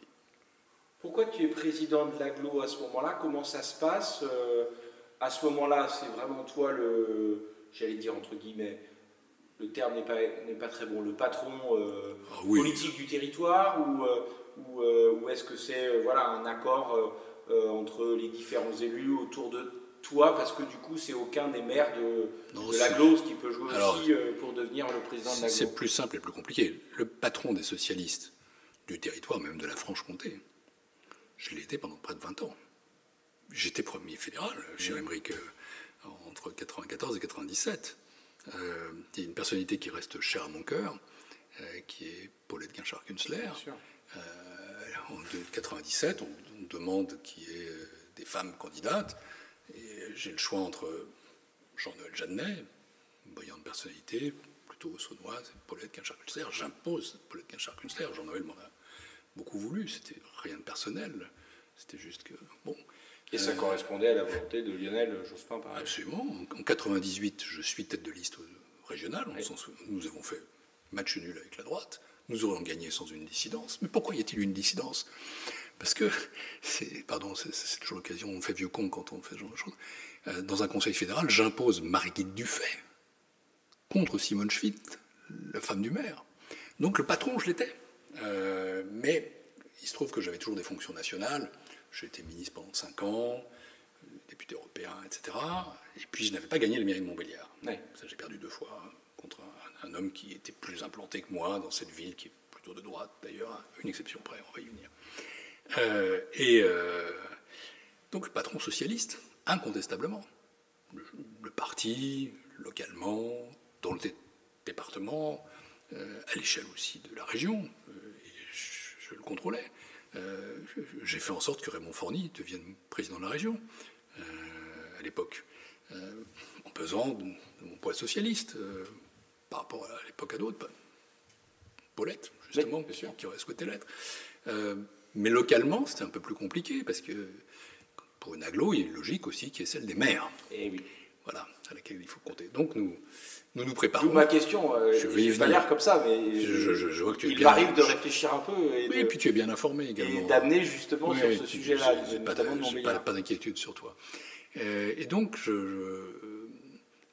Pourquoi tu es président de l'agglo à ce moment-là? Comment ça se passe? À ce moment-là, c'est vraiment toi j'allais dire entre guillemets, le terme n'est pas très bon, le patron politique du territoire, ou est-ce que c'est un accord entre les différents élus autour de toi, parce que du coup c'est aucun des maires de l'agglo, ce qui peut jouer aussi pour devenir le président de l'agglo. C'est plus simple et plus compliqué. Le patron des socialistes du territoire, même de la Franche-Comté, je l'ai été pendant près de 20 ans. J'étais premier fédéral chez Emmerich entre 1994 et 1997. Il y a une personnalité qui reste chère à mon cœur, qui est Paulette Guinchard-Kunstler. En 1997, on demande qu'il y ait des femmes candidates. Et j'ai le choix entre Jean-Noël Jeannet, une brillante personnalité, plutôt saunoise, Paulette Guinchard-Kunstler. J'impose Paulette Guinchard-Kunstler. Jean-Noël m'en a beaucoup voulu. C'était rien de personnel. C'était juste que... Bon. Et ça correspondait à la volonté de Lionel Jospin, par exemple. Absolument. En 98, je suis tête de liste régionale. Nous avons fait match nul avec la droite. Nous aurions gagné sans une dissidence. Mais pourquoi y a-t-il une dissidence? Parce que, c'est toujours l'occasion, on fait vieux con quand on fait ce genre de choses. Dans un conseil fédéral, j'impose Marguerite Dufay contre Simone Schmitt, la femme du maire. Donc le patron, je l'étais. Mais il se trouve que j'avais toujours des fonctions nationales. J'ai été ministre pendant 5 ans, député européen, etc. Et puis je n'avais pas gagné la mairie de Montbéliard. Oui. Ça, j'ai perdu 2 fois contre un homme qui était plus implanté que moi dans cette ville, qui est plutôt de droite d'ailleurs, à une exception près, on va y venir. Donc le patron socialiste, incontestablement, le parti, localement, dans le département, à l'échelle aussi de la région, je le contrôlais. J'ai fait en sorte que Raymond Forny devienne président de la région à l'époque, en pesant de mon poids socialiste par rapport à l'époque à d'autres. Paulette, justement, oui, qui aurait souhaité l'être. Mais localement, c'était un peu plus compliqué parce que pour une agglo, il y a une logique aussi qui est celle des maires. Et oui. Voilà, à laquelle il faut compter. Donc nous préparons. D'où ma question. Je vais pas l'air comme ça, mais je vois que tu es il bien. m'arrive de réfléchir un peu. Et puis tu es bien informé également. Et d'amener justement sur ce sujet-là, notamment de Montbéliard. Pas d'inquiétude sur toi. Et donc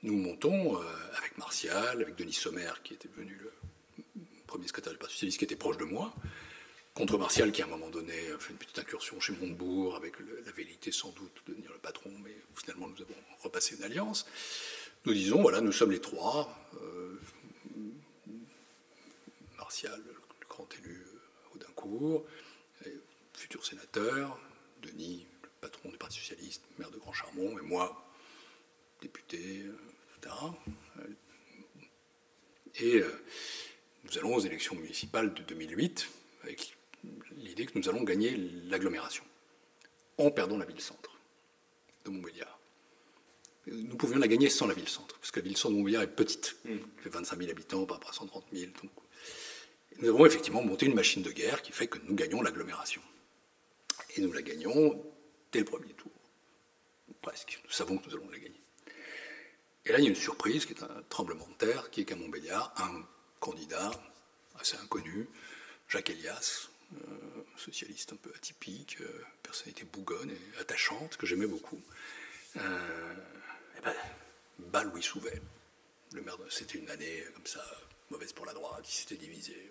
nous montons avec Martial, avec Denis Sommer, qui était devenu le premier secrétaire du Parti socialiste, qui était proche de moi, contre Martial, qui à un moment donné a fait une petite incursion chez Montebourg, avec la velléité sans doute de devenir le patron, mais finalement nous avons repassé une alliance. Nous disons, voilà, nous sommes les 3, Martial, le grand élu Audincourt, futur sénateur, Denis, le patron du Parti socialiste, maire de Grand Charmont, et moi, député, etc. Et nous allons aux élections municipales de 2008, avec l'idée que nous allons gagner l'agglomération, en perdant la ville-centre de Montbéliard. Nous pouvions la gagner sans la ville-centre, parce que la ville-centre de Montbéliard est petite. Elle fait 25 000 habitants par rapport à 130 000. Donc, nous avons effectivement monté une machine de guerre qui fait que nous gagnons l'agglomération. Et nous la gagnons dès le premier tour. Presque. Nous savons que nous allons la gagner. Et là, il y a une surprise qui est un tremblement de terre, qui est qu'à Montbéliard, un candidat assez inconnu, Jacques Elias, socialiste un peu atypique, personnalité bougonne et attachante, que j'aimais beaucoup, bat Louis Souvet, le maire. C'était une année comme ça, mauvaise pour la droite, il s'était divisé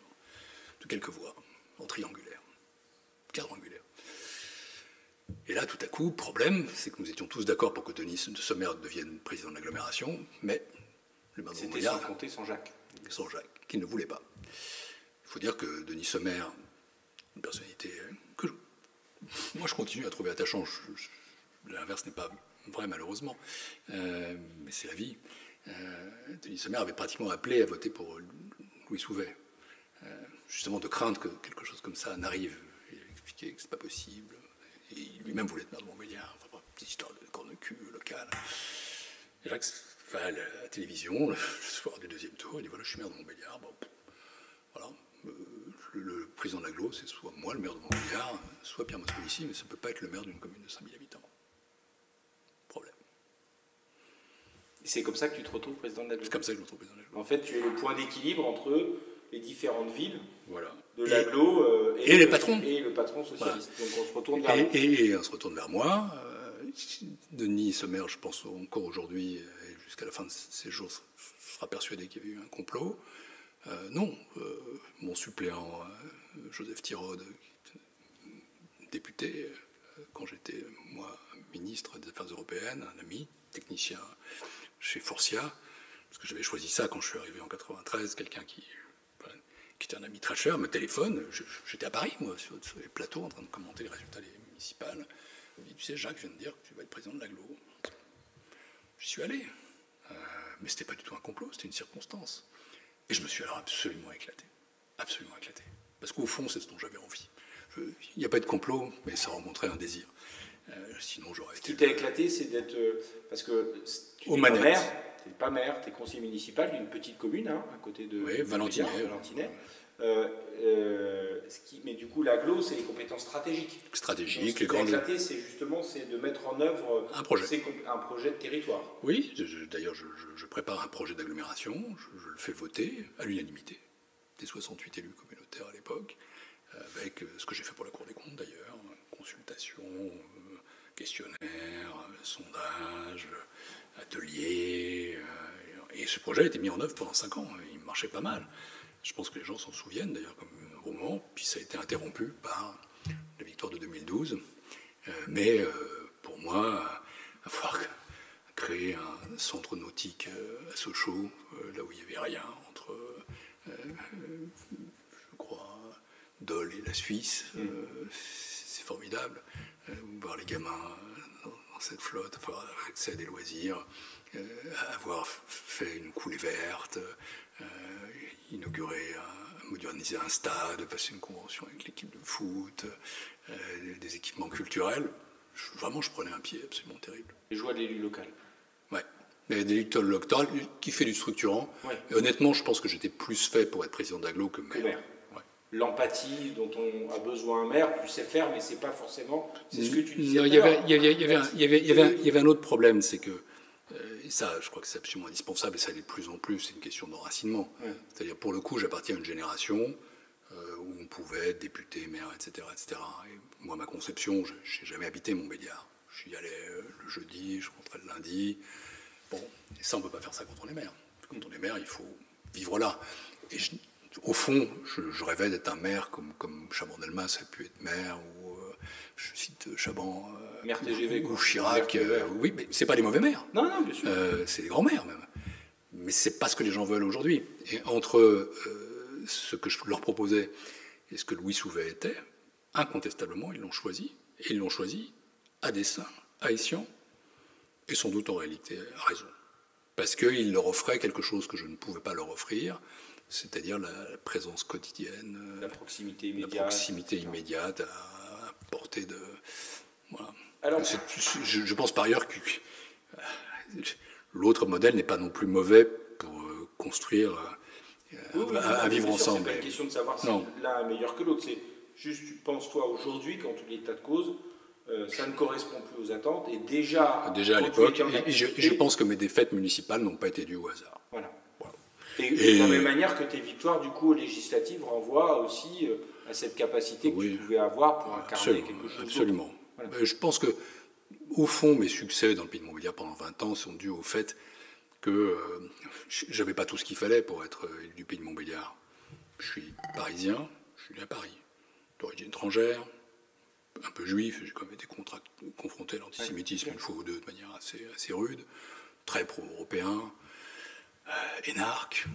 de quelques voix, en triangulaire, quadrangulaire. Et là, tout à coup, problème, c'est que nous étions tous d'accord pour que Denis Sommer devienne président de l'agglomération, mais le maire de Montbéliard... C'était sans compter sans Jacques. Sans Jacques, qui ne voulait pas. Il faut dire que Denis Sommer, une personnalité que moi je continue à trouver attachant, l'inverse n'est pas vrai malheureusement, mais c'est la vie. Denis Sommer avait pratiquement appelé à voter pour Louis Souvet, justement de crainte que quelque chose comme ça n'arrive. Il expliquait que c'est pas possible. Et lui-même voulait être maire de Montbéliard, enfin, petite histoire de corps de cul local. Et Jacques va à la télévision le soir du deuxième tour, il dit voilà, je suis maire de Montbéliard. Bon, voilà, le président de l'agglo, c'est soit moi, le maire de Montbéliard, soit Pierre Moscovici, mais ça ne peut pas être le maire d'une commune de 5000 habitants. Problème. Et c'est comme ça que tu te retrouves président de l'agglo. C'est comme ça que je me retrouve président de l'agglo. En fait, tu es le point d'équilibre entre les différentes villes, voilà, de l'agglo et les patrons. Et le patron socialiste. Voilà. Donc on se retourne vers moi. Et on se retourne vers moi. Denis Sommer, je pense encore aujourd'hui, et jusqu'à la fin de ses jours, sera persuadé qu'il y avait eu un complot. Non, mon suppléant Joseph Tirode, député, quand j'étais, moi, ministre des Affaires européennes, un ami, technicien chez Forcia, parce que j'avais choisi ça quand je suis arrivé en 93, quelqu'un qui était un ami très cher, me téléphone, j'étais à Paris, moi, sur les plateaux, en train de commenter les résultats des municipales. Il me dit, tu sais, Jacques vient de dire que tu vas être président de l'agglo. J'y suis allé. Mais c'était pas du tout un complot, c'était une circonstance. Et je me suis alors absolument éclaté. Absolument éclaté. Parce qu'au fond, c'est ce dont j'avais envie. Il n'y a pas de complot, mais ça remontrait un désir. Sinon, j'aurais été... Ce qui t'a éclaté, c'est d'être... parce que tu n'es pas maire, tu es conseiller municipal d'une petite commune, hein, à côté de Valentinais. Mais du coup, l'agglo, c'est les compétences stratégiques. Stratégiques, les les grandes... éclaté, c'est de mettre en œuvre un projet de territoire. Oui, d'ailleurs, je prépare un projet d'agglomération, je le fais voter à l'unanimité, des 68 élus communautaires à l'époque, avec ce que j'ai fait pour la Cour des comptes d'ailleurs, consultation, questionnaire, sondage, atelier, et ce projet a été mis en œuvre pendant 5 ans, il marchait pas mal. Je pense que les gens s'en souviennent d'ailleurs comme au moment, puis ça a été interrompu par la victoire de 2012. Mais pour moi, avoir créé un centre nautique à Sochaux, là où il n'y avait rien entre, je crois, Dole et la Suisse, c'est formidable. Voir les gamins dans cette flotte, avoir accès à des loisirs, avoir fait une coulée verte, inaugurer, moderniser un stade, passer une convention avec l'équipe de foot, des équipements culturels. Vraiment, je prenais un pied absolument terrible. Les joies de l'élu local. Ouais. Mais d'élu local qui fait du structurant. Ouais. Et honnêtement, je pense que j'étais plus fait pour être président d'agglo que maire. Ouais. L'empathie dont on a besoin un maire, tu sais faire, mais c'est pas forcément. C'est ce que tu disais. Il y avait un autre problème, c'est que et ça, je crois que c'est absolument indispensable, et ça l'est de plus en plus, c'est une question d'enracinement. Ouais. C'est-à-dire, pour le coup, j'appartiens à une génération où on pouvait être député, maire, etc. etc. Et moi, ma conception, je n'ai jamais habité Montbéliard. Je y allais le jeudi, je rentrais le lundi. Bon, et ça, on ne peut pas faire ça quand on est maire. Quand on est maire, il faut vivre là. Et au fond, je rêvais d'être un maire comme Chaban-Delmas a pu être maire, ou je cite Chaban, maire TGV, ou Chirac. Oui, mais c'est pas des mauvais maires. Non, bien sûr. C'est des grands maires même. Mais c'est pas ce que les gens veulent aujourd'hui. Et entre ce que je leur proposais et ce que Louis Souvet était, incontestablement, ils l'ont choisi. Et ils l'ont choisi à dessein, à escient, et sans doute en réalité à raison. Parce qu'il leur offrait quelque chose que je ne pouvais pas leur offrir, c'est-à-dire la présence quotidienne, la proximité immédiate à portée de... Voilà. Alors, je pense par ailleurs que l'autre modèle n'est pas non plus mauvais pour construire un vivre ensemble. C'est pas une question de savoir si l'un est meilleur que l'autre. C'est juste, tu penses toi aujourd'hui, quand il est tas de causes, ça ne correspond plus aux attentes. Et déjà à l'époque, je pense que mes défaites municipales n'ont pas été dues au hasard. Voilà. Et de la même manière que tes victoires, du coup, législatives renvoient aussi à cette capacité que tu pouvais avoir pour incarner quelque chose. Absolument. Voilà. Je pense que, au fond, mes succès dans le Pays de Montbéliard pendant 20 ans sont dus au fait que je n'avais pas tout ce qu'il fallait pour être élu du Pays de Montbéliard. Je suis parisien, je suis né à Paris, d'origine étrangère, un peu juif, j'ai quand même été confronté à l'antisémitisme une fois ou deux de manière assez rude, très pro-européen, énarque.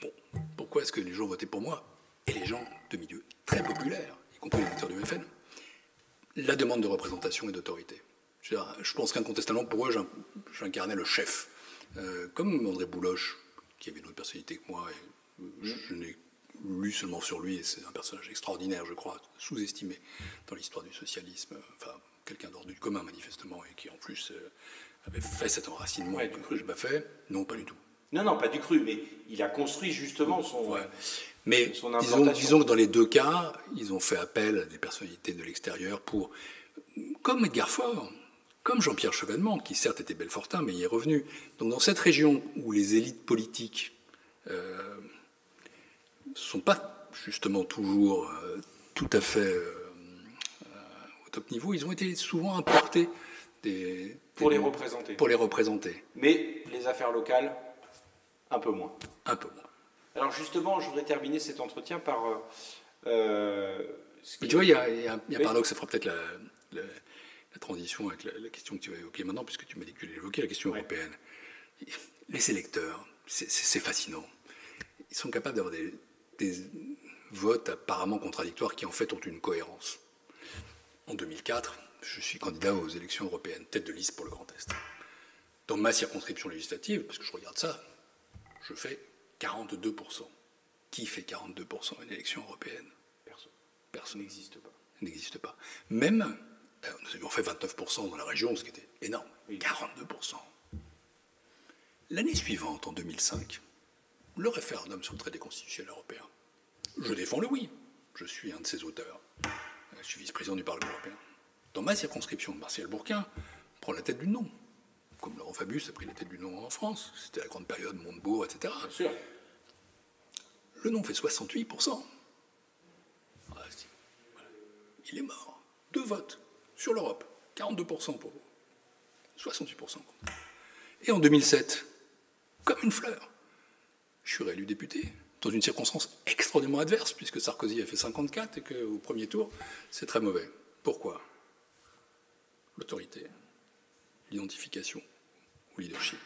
Bon, pourquoi est-ce que les gens votaient pour moi? Et les gens de milieux très populaires, y compris les électeurs du FN, la demande de représentation et d'autorité. Je pense qu'incontestablement, pour eux, j'incarnais le chef. Comme André Bouloche, qui avait une autre personnalité que moi, et je n'ai lu seulement sur lui, et c'est un personnage extraordinaire, je crois, sous-estimé dans l'histoire du socialisme, enfin, quelqu'un d'ordre du commun, manifestement, et qui, en plus, avait fait cet enracinement que je n'ai pas fait. Non, pas du tout. Non, pas du cru, mais il a construit justement son... Mais son disons que dans les deux cas, ils ont fait appel à des personnalités de l'extérieur pour, comme Edgar Faure, comme Jean-Pierre Chevènement, qui certes était belfortin, mais y est revenu. Donc dans cette région où les élites politiques ne sont pas justement toujours tout à fait au top niveau, ils ont été souvent importés pour les représenter. Pour les représenter. Mais les affaires locales, un peu moins. Un peu moins. Alors justement, je voudrais terminer cet entretien par... Mais tu vois, il y a un paradoxe, ça fera peut-être la transition avec la question que tu vas évoquer maintenant, puisque tu m'as dit que tu l'évoquais, la question européenne. Les électeurs, c'est fascinant. Ils sont capables d'avoir des votes apparemment contradictoires qui en fait ont une cohérence. En 2004, je suis candidat aux élections européennes, tête de liste pour le Grand Est. Dans ma circonscription législative, parce que je regarde ça, je fais 42%. Qui fait 42% à une élection européenne? Personne. N'existe pas. Même, nous avions fait 29% dans la région, ce qui était énorme. 42%. L'année suivante, en 2005, le référendum sur le traité constitutionnel européen. Je défends le oui. Je suis un de ses auteurs. Je suis vice-président du Parlement européen. Dans ma circonscription de Martial-Bourquin, on prend la tête du non. Comme Laurent Fabius a pris la tête du non en France. C'était la grande période Montebourg, etc. Bien sûr. Le non fait 68%. Voilà. Il est mort. 2 votes sur l'Europe. 42% pour vous. 68%. Et en 2007, comme une fleur, je suis réélu député, dans une circonstance extraordinairement adverse, puisque Sarkozy a fait 54 et qu'au premier tour, c'est très mauvais. Pourquoi? L'autorité, l'identification au leadership.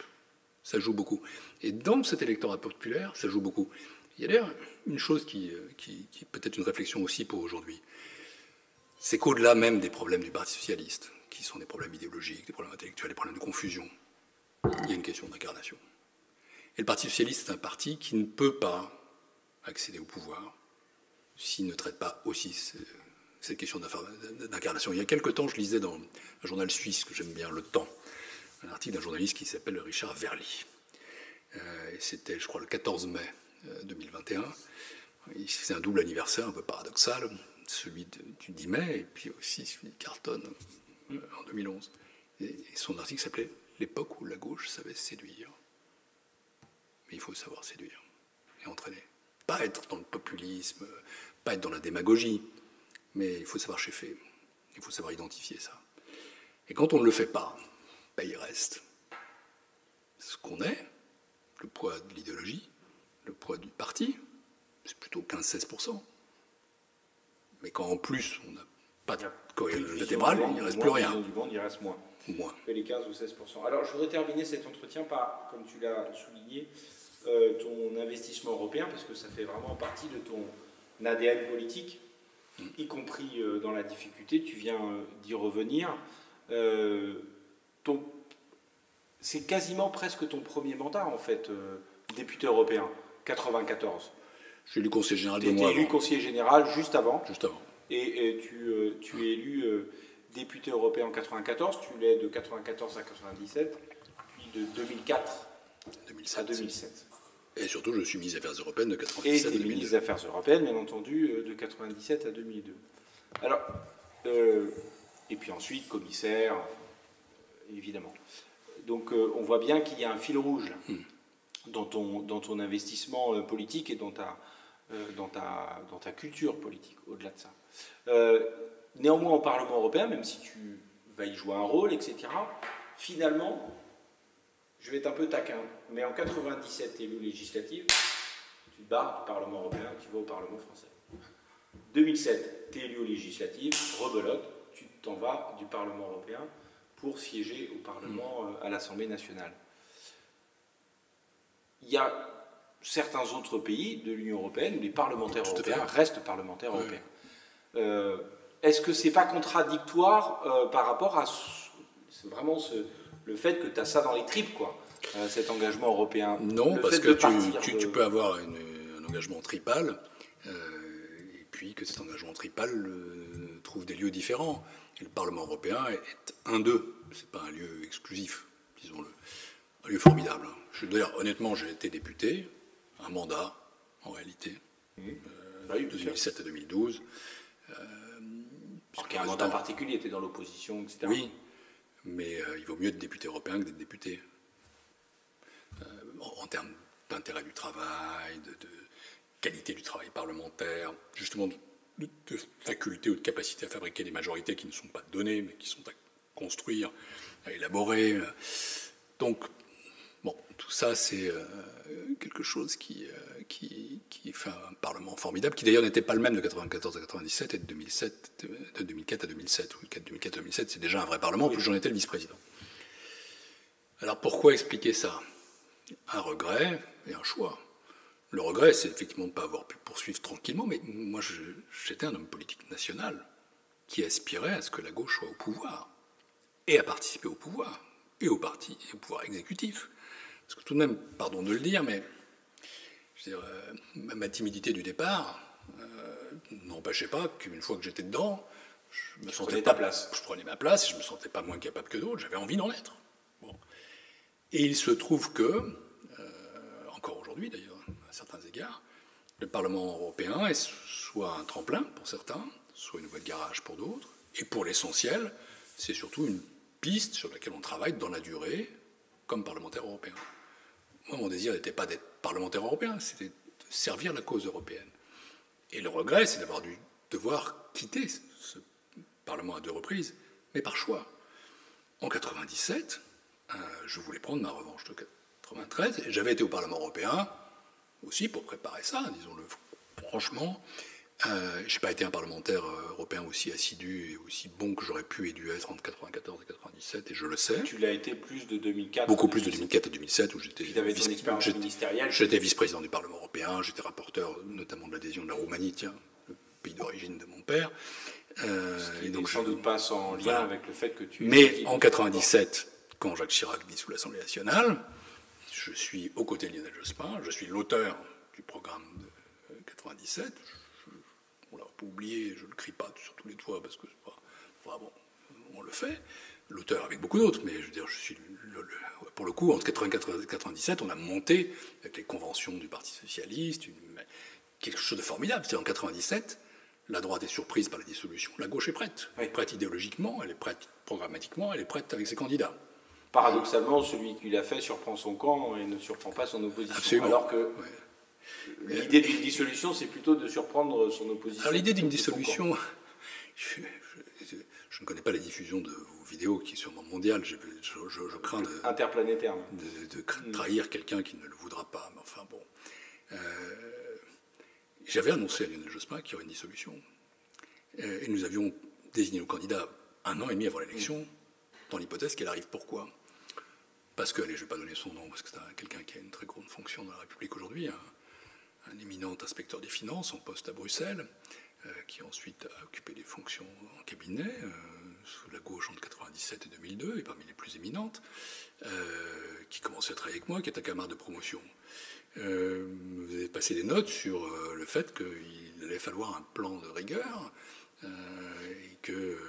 Ça joue beaucoup. Et dans cet électorat populaire, ça joue beaucoup. Il y a d'ailleurs une chose qui est peut-être une réflexion aussi pour aujourd'hui. C'est qu'au-delà même des problèmes du Parti socialiste, qui sont des problèmes idéologiques, des problèmes intellectuels, des problèmes de confusion, il y a une question d'incarnation. Et le Parti socialiste est un parti qui ne peut pas accéder au pouvoir s'il ne traite pas aussi cette question d'incarnation. Il y a quelque temps, je lisais dans un journal suisse que j'aime bien, Le Temps, un article d'un journaliste qui s'appelle Richard Verly. Et c'était, je crois, le 14 mai 2021. Il faisait un double anniversaire un peu paradoxal, celui du 10 mai et puis aussi celui de Carlton en 2011. Et son article s'appelait « L'époque où la gauche savait séduire ». Mais il faut savoir séduire et entraîner. Pas être dans le populisme, pas être dans la démagogie, mais il faut savoir cheffer, il faut savoir identifier ça. Et quand on ne le fait pas, ben il reste ce qu'on est, le poids de l'idéologie, le poids du parti, c'est plutôt 15-16%. Mais quand en plus on n'a pas de colonne vertébrale, il ne reste plus rien. Du monde, il reste moins. Moins. Que les 15 ou 16%. Alors je voudrais terminer cet entretien par, comme tu l'as souligné, ton investissement européen, parce que ça fait vraiment partie de ton ADN politique, y compris dans la difficulté, tu viens d'y revenir. C'est quasiment presque ton premier mandat, en fait, député européen, 94. Je suis élu conseiller général de moi. Tu étais élu conseiller général juste avant. Juste avant. Et tu es élu député européen en 94, tu l'es de 94 à 97, puis de 2004 à 2007. Et surtout, je suis ministre des Affaires européennes de 97 à 2002. Et ministre des Affaires européennes, bien entendu, de 97 à 2002. Alors, et puis ensuite, commissaire, évidemment. Donc, on voit bien qu'il y a un fil rouge dans ton investissement politique et dans ta culture politique, au-delà de ça. Néanmoins, au Parlement européen, même si tu vas y jouer un rôle, etc., finalement, je vais être un peu taquin, mais en 97, tu es élu législative, tu te barres du Parlement européen, tu vas au Parlement français. 2007, tu es élu aux législatives, rebelote, tu t'en vas du Parlement européen pour siéger au Parlement, à l'Assemblée nationale. Il y a certains autres pays de l'Union européenne où les parlementaires européens restent parlementaires européens. Est-ce que c'est pas contradictoire par rapport à vraiment le fait que tu as ça dans les tripes, quoi, cet engagement européen? Non, parce que tu peux avoir un engagement tripal, et puis que cet engagement tripal trouve des lieux différents. Et le Parlement européen est un d'eux. C'est pas un lieu exclusif, disons-le. Un lieu formidable. D'ailleurs, honnêtement, j'ai été député, un mandat, en réalité, de 2007 à 2012. Il y a un mandat particulier, tu es dans l'opposition, etc. Oui, mais il vaut mieux être député européen que d'être député. En termes d'intérêt du travail, de qualité du travail parlementaire, justement de faculté ou de capacité à fabriquer des majorités qui ne sont pas données, mais qui sont à construire, à élaborer. Donc, bon, tout ça, c'est quelque chose qui fait un Parlement formidable, qui d'ailleurs n'était pas le même de 1994 à 1997 et de 2004 à 2007. 2004 à 2007, c'est déjà un vrai Parlement, plus j'en étais le vice-président. Alors pourquoi expliquer ça? Un regret et un choix. Le regret, c'est effectivement de ne pas avoir pu poursuivre tranquillement, mais moi, j'étais un homme politique national qui aspirait à ce que la gauche soit au pouvoir, et à participer au pouvoir, et au parti, et au pouvoir exécutif. Parce que tout de même, pardon de le dire, mais je veux dire, ma timidité du départ n'empêchait pas qu'une fois que j'étais dedans, je prenais ma place et je me sentais pas moins capable que d'autres, j'avais envie d'en être. Bon. Et il se trouve que, encore aujourd'hui d'ailleurs, à certains égards, le Parlement européen est soit un tremplin pour certains, soit une voie de garage pour d'autres, et pour l'essentiel, c'est surtout une piste sur laquelle on travaille dans la durée comme parlementaire européen. Moi, mon désir n'était pas d'être parlementaire européen, c'était de servir la cause européenne. Et le regret, c'est d'avoir dû devoir quitter ce Parlement à 2 reprises, mais par choix. En 97, je voulais prendre ma revanche de 93, et j'avais été au Parlement européen aussi pour préparer ça, disons-le franchement. Je n'ai pas été un parlementaire européen aussi assidu et aussi bon que j'aurais pu et dû être entre 94 et 97, et je le sais. Tu l'as été plus de 2004. Beaucoup plus de 2004 à 2007, où j'étais j'étais vice-président du Parlement européen, j'étais rapporteur notamment de l'adhésion de la Roumanie, tiens, le pays d'origine de mon père. Et donc sans doute pas sans lien avec le fait que tu... Mais en 97, quand Jacques Chirac dissout l'Assemblée nationale, je suis aux côtés de Lionel Jospin, je suis l'auteur du programme de 97. On l'a pas oublié, je ne le crie pas sur tous les toits parce que c'est pas... Enfin bon, on le fait. L'auteur avec beaucoup d'autres, mais je veux dire, je suis pour le coup, entre 94 et 97, on a monté avec les conventions du Parti socialiste quelque chose de formidable. C'est en 97, la droite est surprise par la dissolution, la gauche est prête. Elle est prête idéologiquement, elle est prête programmatiquement, elle est prête avec ses candidats. Paradoxalement, celui qui l'a fait surprend son camp et ne surprend pas son opposition. Absolument. Alors que l'idée d'une dissolution, c'est plutôt de surprendre son opposition. Alors l'idée d'une dissolution, je ne connais pas la diffusion de vos vidéos qui est sûrement mondiale, je crains interplanétaire. De trahir quelqu'un qui ne le voudra pas, mais enfin bon. J'avais annoncé à Lionel Jospin qu'il y aurait une dissolution. Et nous avions désigné nos candidats 1 an et demi avant l'élection, dans l'hypothèse qu'elle arrive. Pourquoi ? Parce que, allez, je ne vais pas donner son nom, parce que c'est quelqu'un qui a une très grande fonction dans la République aujourd'hui, un éminent inspecteur des finances en poste à Bruxelles, qui ensuite a occupé des fonctions en cabinet, sous la gauche entre 1997 et 2002, et parmi les plus éminentes, qui commençait à travailler avec moi, qui est un camarade de promotion. Vous avez passé des notes sur le fait qu'il allait falloir un plan de rigueur, et que le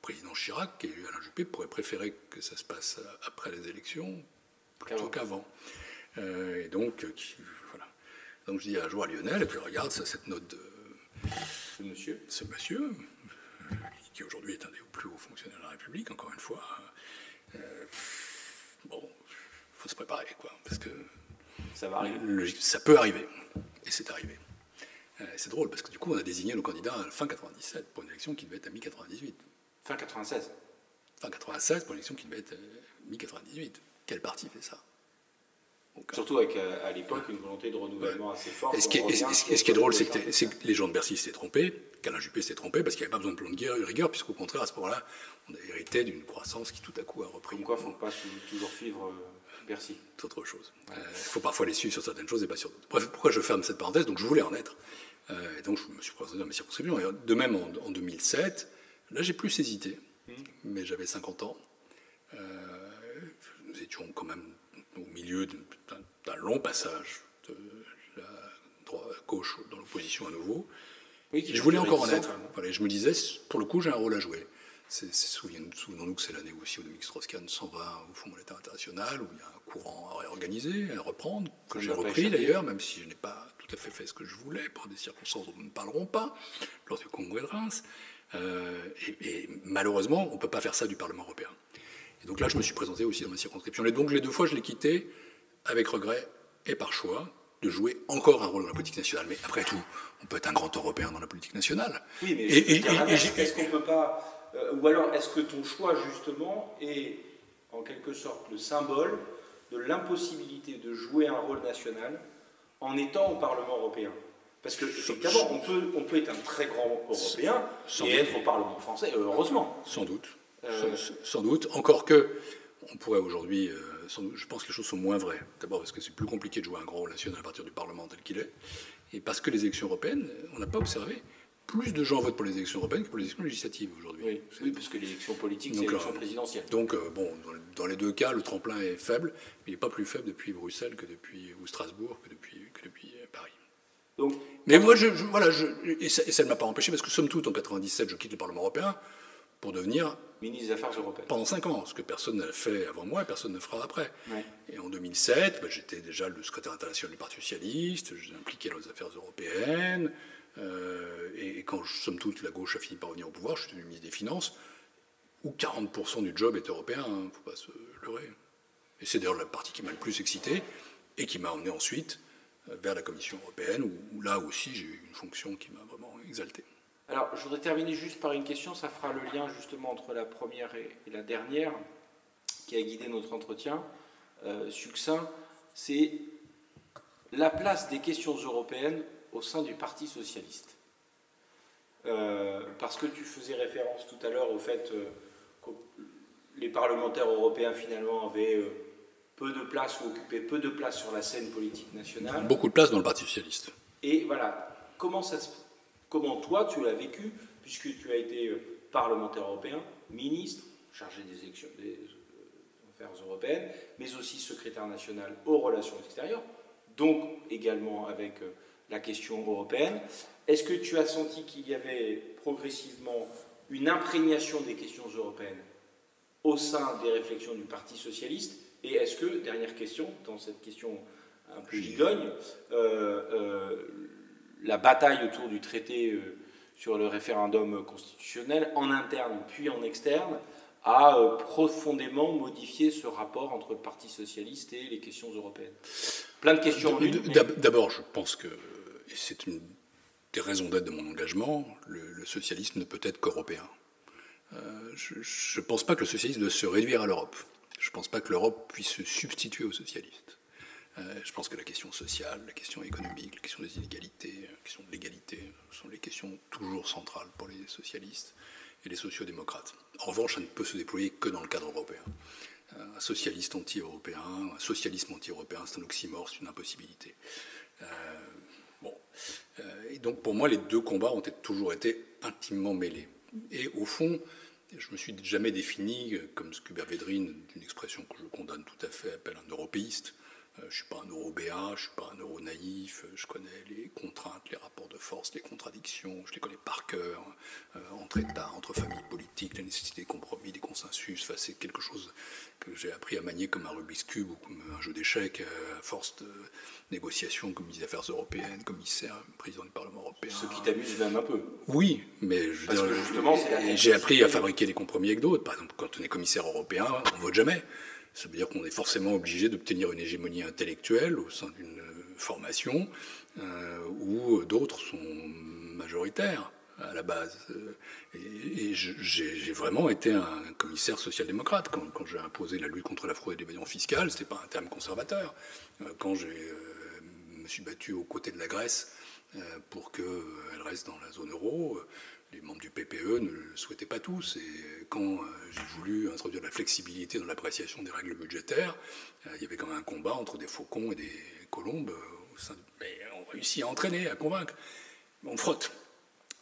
président Chirac et Alain Juppé pourraient préférer que ça se passe après les élections plutôt qu'avant. Et donc, voilà. Donc je dis un jour à Lionel, et puis regarde cette note de ce monsieur, qui aujourd'hui est un des plus hauts fonctionnaires de la République, encore une fois. Bon, il faut se préparer, quoi, parce que ça va arriver. Ça peut arriver, et c'est arrivé. C'est drôle, parce que du coup, on a désigné nos candidats à la fin 97 pour une élection qui devait être à mi-98. Fin 96. Fin 96 pour une élection qui devait être mi-98. Quel parti fait ça? Donc, surtout avec, à l'époque, une volonté de renouvellement assez forte. Et ce qui est drôle, c'est que les gens de Bercy s'étaient trompés, qu'Alain Juppé s'était trompé, parce qu'il n'y avait pas besoin de plan de rigueur, puisqu'au contraire, à ce moment-là, on a hérité d'une croissance qui tout à coup a repris. Comme quoi, il ne faut pas toujours suivre Bercy. C'est autre chose. Il faut parfois les suivre sur certaines choses et pas sur d'autres. Bref, pourquoi je ferme cette parenthèse? Donc je voulais en être. Et donc je me suis présenté dans mes circonscriptions. Et de même en 2007, là j'ai plus hésité, mais j'avais 50 ans. Nous étions quand même au milieu d'un long passage de la gauche dans l'opposition à nouveau. Oui, je voulais encore en être. Voilà, je me disais, pour le coup, j'ai un rôle à jouer. Souvenons-nous que c'est l'année aussi où Dominique Strauss-Kahn s'en va au Fonds monétaire international, où il y a un courant à réorganiser, à reprendre, que j'ai repris d'ailleurs, même si je n'ai pas tout à fait ce que je voulais, pour des circonstances dont nous ne parlerons pas, lors du congrès de Reims. Et malheureusement, on ne peut pas faire ça du Parlement européen. Et donc là, je me suis présenté aussi dans ma circonscription. Et donc les 2 fois, je l'ai quitté avec regret et par choix de jouer encore un rôle dans la politique nationale. Mais après tout, on peut être un grand Européen dans la politique nationale. Oui, mais est-ce qu'on ne peut pas... ou alors, est-ce que ton choix, justement, est en quelque sorte le symbole de l'impossibilité de jouer un rôle national en étant au Parlement européen? Parce que, effectivement, on peut être un très grand Européen et être au Parlement français, heureusement. Sans doute. Sans doute. Encore que, on pourrait aujourd'hui... je pense que les choses sont moins vraies. D'abord parce que c'est plus compliqué de jouer un grand rôle national à partir du Parlement tel qu'il est. Et parce que les élections européennes, on n'a pas observé plus de gens votent pour les élections européennes que pour les élections législatives aujourd'hui. Oui, parce que l'élection politique, c'est l'élection présidentielle. Donc, bon, dans les 2 cas, le tremplin est faible, mais il n'est pas plus faible depuis Bruxelles ou Strasbourg que depuis Paris. Mais moi, et ça ne m'a pas empêché, parce que somme toute, en 97, je quitte le Parlement européen, pour devenir ministre des Affaires européennes. pendant 5 ans, ce que personne n'a fait avant moi et personne ne fera après. Ouais. Et en 2007, j'étais déjà le secrétaire international du Parti socialiste, j'étais impliqué dans les affaires européennes, et quand, somme toute, la gauche a fini par revenir au pouvoir, je suis devenu ministre des Finances, où 40% du job est européen, il ne faut pas se leurrer. Et c'est d'ailleurs la partie qui m'a le plus excité, et qui m'a emmené ensuite vers la Commission européenne, où là aussi j'ai eu une fonction qui m'a vraiment exalté. Alors, je voudrais terminer juste par une question, ça fera le lien justement entre la première et la dernière, qui a guidé notre entretien succinct, c'est la place des questions européennes au sein du Parti socialiste. Parce que tu faisais référence tout à l'heure au fait que les parlementaires européens finalement avaient peu de place ou occupaient peu de place sur la scène politique nationale. Beaucoup de place dans le Parti socialiste. Et voilà, comment toi tu l'as vécu, puisque tu as été parlementaire européen, ministre, chargé des affaires européennes, mais aussi secrétaire national aux relations extérieures, donc également avec la question européenne. Est-ce que tu as senti qu'il y avait progressivement une imprégnation des questions européennes au sein des réflexions du Parti socialiste? Et est-ce que, dernière question, dans cette question un peu gigogne, la bataille autour du traité sur le référendum constitutionnel, en interne puis en externe, a profondément modifié ce rapport entre le Parti socialiste et les questions européennes? Plein de questions en une. D'abord, je pense que, et c'est une des raisons d'être de mon engagement, le socialisme ne peut être qu'européen. Je ne pense pas que le socialisme doit se réduire à l'Europe. Je ne pense pas que l'Europe puisse se substituer aux socialistes. Je pense que la question sociale, la question économique, la question des inégalités, la question de l'égalité sont les questions toujours centrales pour les socialistes et les sociodémocrates. En revanche, ça ne peut se déployer que dans le cadre européen. Un socialiste anti-européen, un socialisme anti-européen, c'est un oxymore, c'est une impossibilité. Et donc pour moi, les deux combats ont toujours été intimement mêlés. Et au fond, je ne me suis jamais défini, comme ce qu'Hubert Védrine, d'une expression que je condamne tout à fait, appelle un européiste. Je ne suis pas un eurobéat, je ne suis pas un euro-naïf, je connais les contraintes, les rapports de force, les contradictions, je les connais par cœur, entre États, entre familles politiques, la nécessité des compromis, des consensus. Enfin, c'est quelque chose que j'ai appris à manier comme un Rubik's Cube ou comme un jeu d'échecs à force de négociations comme ministre des Affaires européennes, commissaire, président du Parlement européen. Ce qui t'amuse même un peu. Oui, mais j'ai appris à fabriquer des compromis avec d'autres. Par exemple, quand on est commissaire européen, on ne vote jamais. Ça veut dire qu'on est forcément obligé d'obtenir une hégémonie intellectuelle au sein d'une formation où d'autres sont majoritaires à la base. Et j'ai vraiment été un commissaire social-démocrate. Quand j'ai imposé la lutte contre la fraude et l'évasion fiscale, ce n'était pas un terme conservateur. Quand je me suis battu aux côtés de la Grèce pour qu'elle reste dans la zone euro, les membres du PPE ne le souhaitaient pas tous. Et quand j'ai voulu introduire de la flexibilité dans l'appréciation des règles budgétaires, il y avait quand même un combat entre des faucons et des colombes. Mais on réussit à entraîner, à convaincre. On frotte.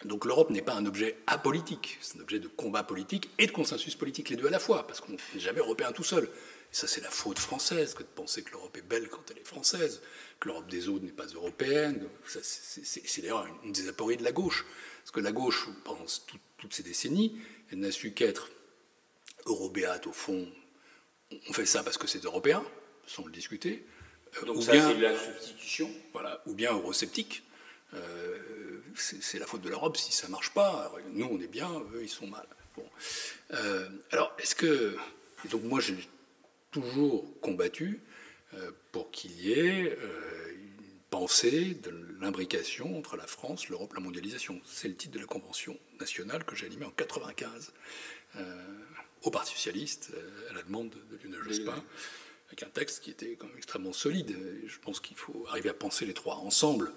Donc l'Europe n'est pas un objet apolitique, c'est un objet de combat politique et de consensus politique, les deux à la fois, parce qu'on n'est jamais européen tout seul. Et ça, c'est la faute française, que de penser que l'Europe est belle quand elle est française, que l'Europe des autres n'est pas européenne. C'est d'ailleurs une des apories de la gauche. Parce que la gauche, pendant toutes ces décennies, elle n'a su qu'être eurobéate au fond. On fait ça parce que c'est européen, sans le discuter. Donc ça, c'est de la substitution. Voilà, ou bien eurosceptique. C'est la faute de l'Europe si ça ne marche pas. Alors, nous, on est bien, eux, ils sont mal. Bon. Alors, est-ce que... Et donc moi, j'ai toujours combattu pour qu'il y ait une pensée de l'imbrication entre la France, l'Europe, la mondialisation. C'est le titre de la convention nationale que j'ai animée en 1995 au Parti socialiste, à la demande de Lionel Jospin, avec un texte qui était quand même extrêmement solide. Et je pense qu'il faut arriver à penser les trois ensemble.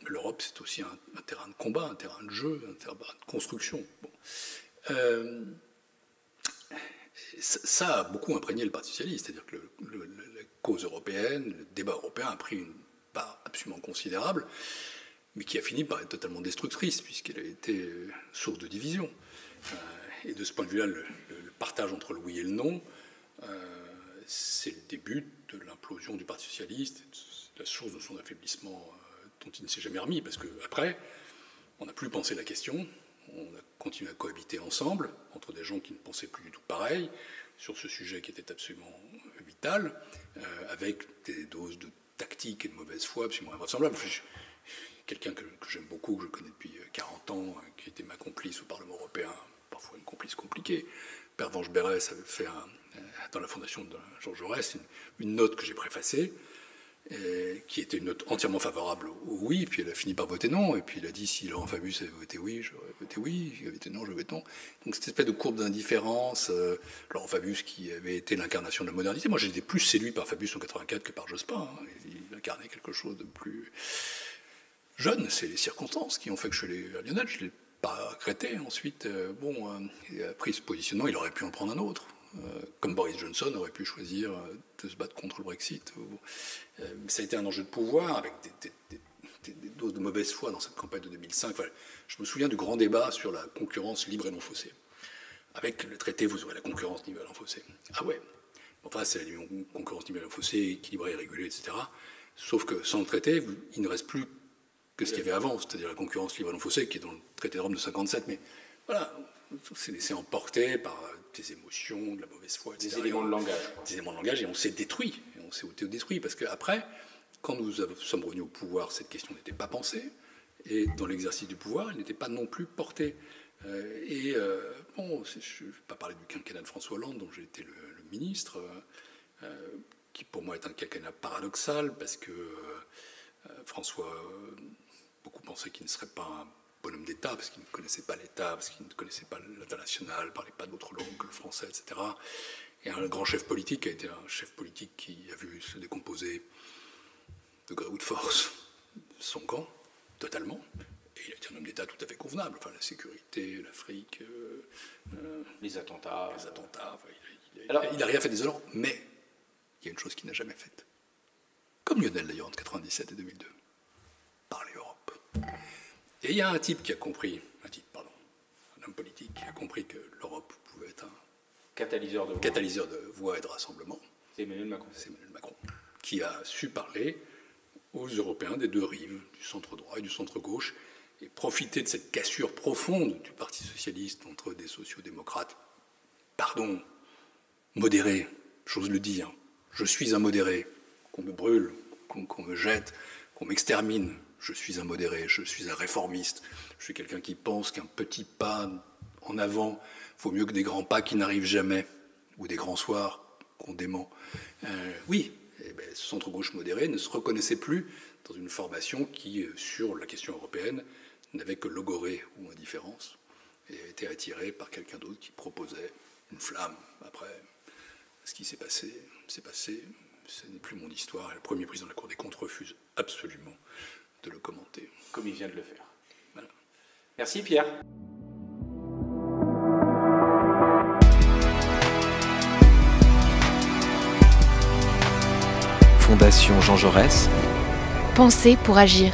L'Europe, c'est aussi un terrain de combat, un terrain de jeu, un terrain de construction. Bon. Ça a beaucoup imprégné le Parti socialiste, c'est-à-dire que la cause européenne, le débat européen a pris une part absolument considérable, mais qui a fini par être totalement destructrice, puisqu'elle a été source de division. Et de ce point de vue-là, le partage entre le oui et le non, c'est le début de l'implosion du Parti socialiste, la source de son affaiblissement dont il ne s'est jamais remis, parce qu'après, on n'a plus pensé la question, On a continué à cohabiter ensemble, entre des gens qui ne pensaient plus du tout pareil, sur ce sujet qui était absolument vital, avec des doses de tactique et de mauvaise foi absolument invraisemblables. Quelqu'un que j'aime beaucoup, que je connais depuis 40 ans, qui était ma complice au Parlement européen, parfois une complice compliquée. Pervenche Berès avait fait dans la fondation de Jean Jaurès une note que j'ai préfacée, qui était une note entièrement favorable au oui, puis elle a fini par voter non, et puis il a dit si Laurent Fabius avait voté oui, j'aurais voté oui, s'il avait voté non, j'aurais voté non. Donc cette espèce de courbe d'indifférence, Laurent Fabius qui avait été l'incarnation de la modernité, moi j'étais plus séduit par Fabius en 84 que par Jospin, hein. Il incarnait quelque chose de plus jeune, c'est les circonstances qui ont fait que je suis allé à Lionel, je ne l'ai pas regretté. Ensuite, il a pris ce positionnement, il aurait pu en prendre un autre. Comme Boris Johnson aurait pu choisir de se battre contre le Brexit. Ça a été un enjeu de pouvoir, avec des doses de mauvaise foi dans cette campagne de 2005. Enfin, je me souviens du grand débat sur la concurrence libre et non faussée. Avec le traité, vous aurez la concurrence libre et non faussée. Ah ouais. Enfin, c'est la concurrence libre et non faussée, équilibrée et régulée, etc. Sauf que sans le traité, il ne reste plus que ce qu'il y avait avant, c'est-à-dire la concurrence libre et non faussée, qui est dans le traité de Rome de 57. Mais voilà, on s'est laissé emporter par des émotions, de la mauvaise foi, etc. Des éléments de langage. Des éléments de langage, et on s'est détruit. Et on s'est auto-détruit, parce qu'après, quand nous sommes revenus au pouvoir, cette question n'était pas pensée, et dans l'exercice du pouvoir, elle n'était pas non plus portée. Je ne vais pas parler du quinquennat de François Hollande, dont j'ai été le ministre, qui pour moi est un quinquennat paradoxal, parce que François, beaucoup pensaient qu'il ne serait pas un bonhomme d'État, parce qu'il ne connaissait pas l'État, parce qu'il ne connaissait pas l'international, ne parlait pas d'autres langues que le français, etc. Et un grand chef politique a été un chef politique qui a vu se décomposer de gré ou de force son camp, totalement. Et il a été un homme d'État tout à fait convenable. Enfin, la sécurité, l'Afrique, les attentats. Il n'a rien fait désolant, mais il y a une chose qu'il n'a jamais faite. Comme Lionel d'ailleurs, entre 1997 et 2002. Parler Europe. Et il y a un type qui a compris, un homme politique qui a compris que l'Europe pouvait être un catalyseur de voix et de rassemblement. C'est Emmanuel Macron. C'est Emmanuel Macron, qui a su parler aux Européens des deux rives, du centre droit et du centre gauche, et profiter de cette cassure profonde du Parti socialiste entre des sociodémocrates, modérés, j'ose le dire, je suis un modéré, qu'on me brûle, qu'on me jette, qu'on m'extermine, je suis un modéré, je suis un réformiste, je suis quelqu'un qui pense qu'un petit pas en avant vaut mieux que des grands pas qui n'arrivent jamais, ou des grands soirs qu'on dément. Ce centre-gauche modéré ne se reconnaissait plus dans une formation qui, sur la question européenne, n'avait que logorée ou indifférence, et était attiré par quelqu'un d'autre qui proposait une flamme. Après, ce qui s'est passé, c'est passé. Ce n'est plus mon histoire. Et le premier président de la Cour des comptes refuse absolument de le commenter. Comme il vient de le faire. Voilà. Merci Pierre. Fondation Jean Jaurès. Penser pour agir.